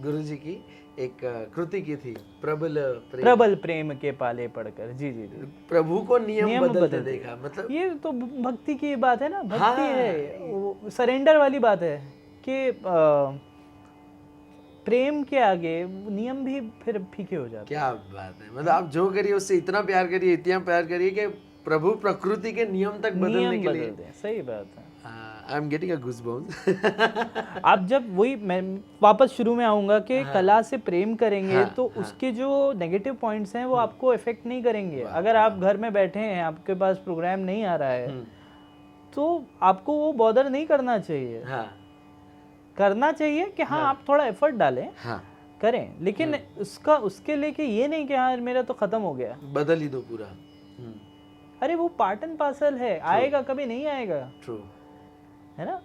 गुरुजी की एक कृति की थी, प्रबल प्रेम के पाले पढ़कर। जी जी जी। प्रभु को नियम बदलते देखा। मतलब ये तो भक्ति की बात है ना, भक्ति है, वो सरेंडर वाली बात है कि प्रेम के आगे नियम भी फिर फीके हो जाते। क्या बात है, मतलब आप जो करिए उससे इतना प्यार करिए, इतना प्यार करिए कि प्रभु प्रकृति के नियम तक बदलने के लिए। सही बात है। I am getting a goosebumps. आप जब वही, मैं वापस शुरू में आऊंगा कि कला से प्रेम करेंगे तो उसके जो नेगेटिव पॉइंट्स हैं वो आपको इफेक्ट नहीं करेंगे। अगर आप घर में बैठे हैं, आपके पास प्रोग्राम नहीं आ रहा है, तो आपको वो बॉदर नहीं करना चाहिए। करना चाहिए कि हाँ आप थोड़ा एफर्ट डालें, करें, लेकिन उसके लिए कि ये नहीं कि हाँ मेरा तो खत्म हो गया, बदल ही दो पूरा। अरे वो पार्ट एंड पार्सल है, आएगा कभी नहीं आएगा, है ना।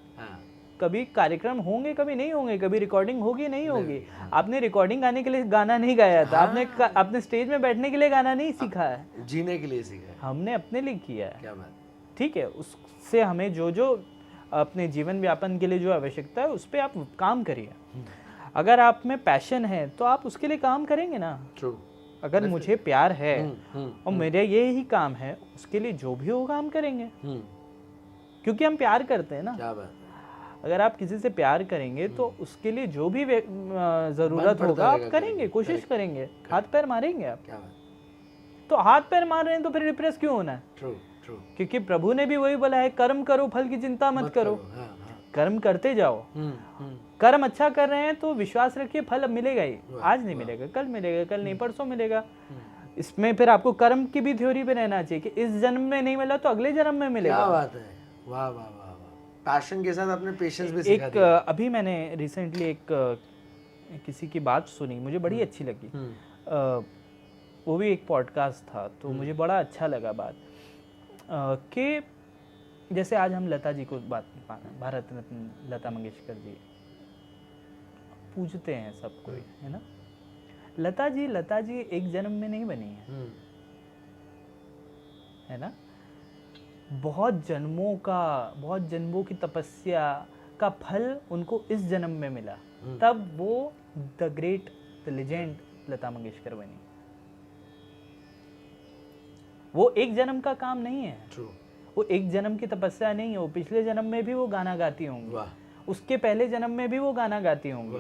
कभी कार्यक्रम होंगे, कभी नहीं होंगे, कभी रिकॉर्डिंग होगी नहीं होगी। आपने रिकॉर्डिंग गाने के लिए गाना नहीं गाया था, आपने स्टेज में बैठने के लिए गाना नहीं सीखा है, जीने के लिए सीखा है, हमने अपने लिए किया है। क्या बात, ठीक है। उससे हमें जो अपने जीवन व्यापन के लिए जो आवश्यकता है उस पर आप काम करिए। अगर आप में पैशन है तो आप उसके लिए काम करेंगे ना। अगर मुझे प्यार है और मेरा ये ही काम है, उसके लिए जो भी होगा हम करेंगे, क्योंकि हम प्यार करते हैं ना। क्या बात। अगर आप किसी से प्यार करेंगे तो उसके लिए जो भी जरूरत होगा आप करेंगे, कोशिश करेंगे, हाथ पैर मारेंगे आप। क्या बात। तो हाथ पैर मार रहे हैं तो फिर डिप्रेस क्यों होना है? क्योंकि प्रभु ने भी वही बोला है, कर्म करो फल की चिंता मत करो। कर्म करते जाओ। कर्म अच्छा कर रहे हैं तो विश्वास रखिए फल अब मिलेगा ही। आज नहीं मिलेगा, कल मिलेगा, कल नहीं परसों मिलेगा। इसमें फिर आपको कर्म की भी थ्योरी पे रहना चाहिए कि इस जन्म में नहीं मिला तो अगले जन्म में मिलेगा। क्या बात है, वाह वाह वाह। पैशन के साथ अपने पेशेंस भी सिखा दिया। अभी मैंने रिसेंटली किसी की बात सुनी, मुझे बड़ी अच्छी लगी। वो भी एक पॉडकास्ट था, तो मुझे बड़ा अच्छा लगा बात कि जैसे आज हम लता जी को भारत रत्न लता मंगेशकर जी पूजते हैं सब कोई, है ना। लता जी एक जन्म में नहीं बनी है ना। बहुत जन्मों की तपस्या का फल उनको इस जन्म में मिला, तब वो the great the legend Lata Mangeshkar बनी। वो एक जन्म का काम नहीं है। True. वो एक जन्म की तपस्या नहीं है। वो पिछले जन्म में भी वो गाना गाती होंगी, उसके पहले जन्म में भी वो गाना गाती होंगी।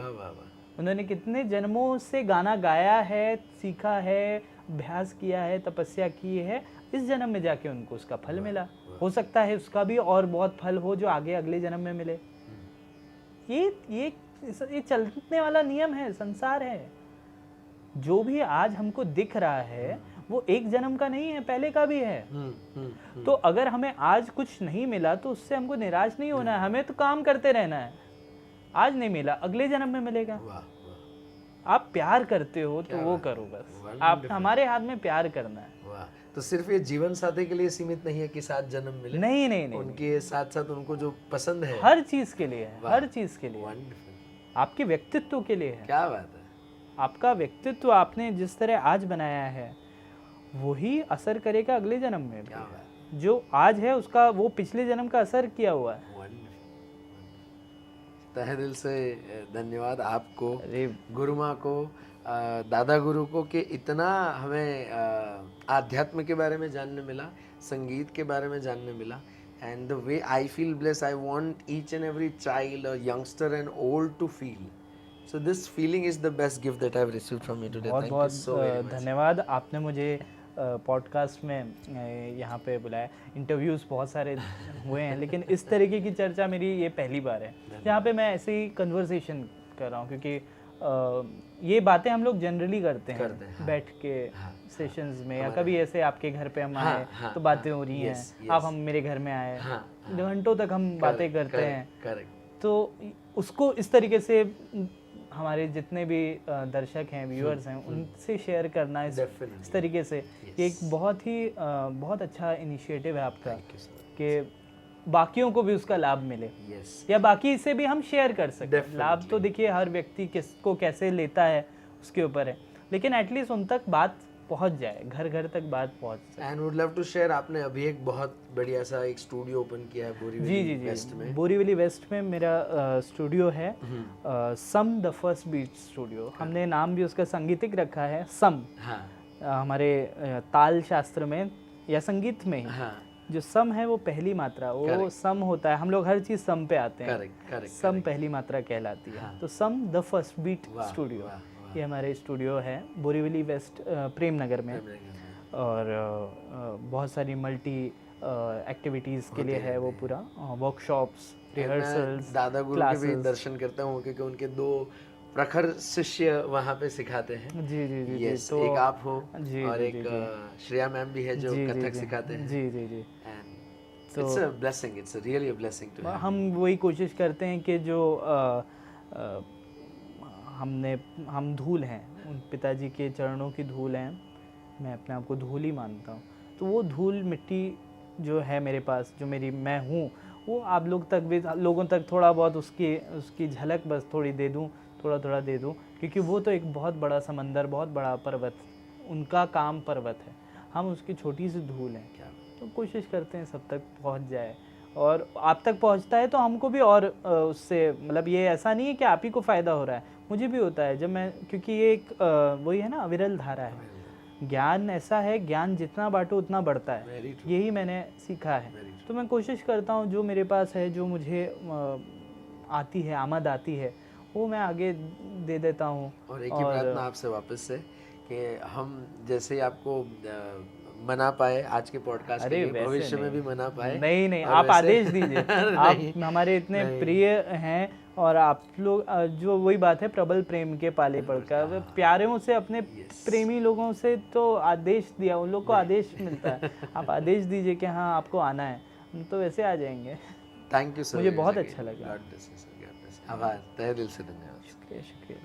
उन्होंने कितने जन्मों से गाना गाया है, सीखा है, अभ्यास किया है, तपस्या की है, इस जन्म में जाके उनको उसका फल मिला। हो सकता है उसका भी और बहुत फल हो जो आगे अगले जन्म में मिले। ये चलने वाला नियम है, संसार है। जो भी आज हमको दिख रहा है वो एक जन्म का नहीं है, पहले का भी है। तो अगर हमें आज कुछ नहीं मिला तो उससे हमको निराश नहीं होना है, हमें तो काम करते रहना है। आज नहीं मिला, अगले जन्म में मिलेगा। आप प्यार करते हो तो वो करो, बस आप हमारे हाथ में प्यार करना है। तो सिर्फ ये जीवन साथी के लिए सीमित नहीं है कि 7 जन्म मिले, नहीं, उनके साथ साथ उनको जो पसंद है हर चीज के लिए है, हर चीज के लिए। आपके व्यक्तित्व के लिए है। क्या बात है। आपका व्यक्तित्व आपने जिस तरह आज बनाया है वही असर करेगा अगले जन्म में भी। जो आज है उसका वो पिछले जन्म का असर किया हुआ है। तहे दिल से धन्यवाद आपको, गुरु माँ को, दादा गुरु को, कि इतना हमें आध्यात्म के बारे में जानने मिला, संगीत के बारे में जानने मिला। And the way I feel blessed, I want each and every child, youngster and old to feel. So this feeling is the best gift that I have received from you today. Thank you so very much. धन्यवाद। आपने मुझे पॉडकास्ट में यहाँ पे बुलाया। इंटरव्यूज़ बहुत सारे हुए हैं लेकिन इस तरीके की चर्चा मेरी ये पहली बार है जहाँ पे मैं ऐसे ही कन्वर्सेशन कर रहा हूँ, क्योंकि ये बातें हम लोग जनरली करते हैं बैठ के सेशंस में, या कभी ऐसे आपके घर पे हम आए तो बातें हो रही हैं, आप हम मेरे घर में आए, घंटों तक हम बातें करते हैं। तो उसको इस तरीके से हमारे जितने भी दर्शक हैं, व्यूअर्स हैं, उनसे शेयर करना इस तरीके से एक बहुत अच्छा इनिशिएटिव है आपका कि बाकियों को भी उसका लाभ मिले, या बाकी से भी हम शेयर कर सकते हैं। लाभ तो देखिए हर व्यक्ति किसको कैसे लेता है उसके ऊपर है, लेकिन एटलीस्ट उन तक बात पहुंच जाए, घर घर तक बात पहुंच जाए। And would love to share, आपने अभी एक बहुत बढ़िया सा एक स्टूडियो ओपन किया है बोरीवली वेस्ट में। बोरीवली वेस्ट में मेरा स्टूडियो है, some the first beat studio. हमने नाम भी उसका संगीतिक रखा है, सम। हमारे ताल शास्त्र में या संगीत में ही जो सम है वो पहली मात्रा, वो सम होता है। हम लोग हर चीज सम पे आते हैं, सम पहली मात्रा कहलाती है। तो some the first beat studio, ये हमारे स्टूडियो है बोरीवली वेस्ट प्रेम नगर में। और बहुत सारी मल्टी एक्टिविटीज़ के लिए है वो पूरा, वर्कशॉप्स, रिहर्सल्स, दादा गुरु के भी दर्शन करता हूँ क्योंकि उनके 2 प्रखर शिष्य वहाँ पे सिखाते हैं। जी। तो एक आप हो और एक श्रेया मैम भी है जो कथक सिखाते हैं। जी। So, it's a blessing, it's a really a blessing to have. हम वही कोशिश करते हैं कि जो हम धूल हैं, उन पिताजी के चरणों की धूल हैं, मैं अपने आप को धूल ही मानता हूँ। तो वो धूल मिट्टी जो है मेरे पास, जो मैं हूँ, वो आप लोग तक भी, लोगों तक थोड़ा बहुत उसकी झलक बस थोड़ी दे दूँ, थोड़ा दे दूँ, क्योंकि वो तो एक बहुत बड़ा समंदर, बहुत बड़ा पर्वत, उनका काम पर्वत है, हम उसकी छोटी सी धूल हैं। तो कोशिश करते हैं सब तक पहुँच जाए, और आप तक पहुँचता है तो हमको भी और उससे, मतलब ये ऐसा नहीं है कि आप ही को फ़ायदा हो रहा है, मुझे भी होता है जब मैं, क्योंकि ये एक वही है ना, अविरल धारा है। ज्ञान ऐसा है, ज्ञान जितना बांटो उतना बढ़ता है, यही मैंने सीखा है। तो मैं कोशिश करता हूँ जो मेरे पास है, जो मुझे आती है, आमद आती है, वो मैं आगे दे देता हूँ। और एक ही प्रार्थना आपसे वापस से कि हम जैसे आपको मना पाए आज के पॉडकास्ट के लिए, भविष्य में भी मना पाए। नहीं, आप आदेश दीजिए। आप हमारे इतने प्रिय हैं, और आप लोग जो वही बात है, प्रबल प्रेम के पाले पड़कर, प्यारों से, अपने प्रेमी लोगों से तो आदेश दिया, उन लोग को आदेश मिलता है। आप आदेश दीजिए कि हाँ आपको आना है, हम तो वैसे आ जाएंगे। थैंक यू सर, मुझे बहुत अच्छा लगा। आभार, तहे दिल से धन्यवाद। शुक्रिया।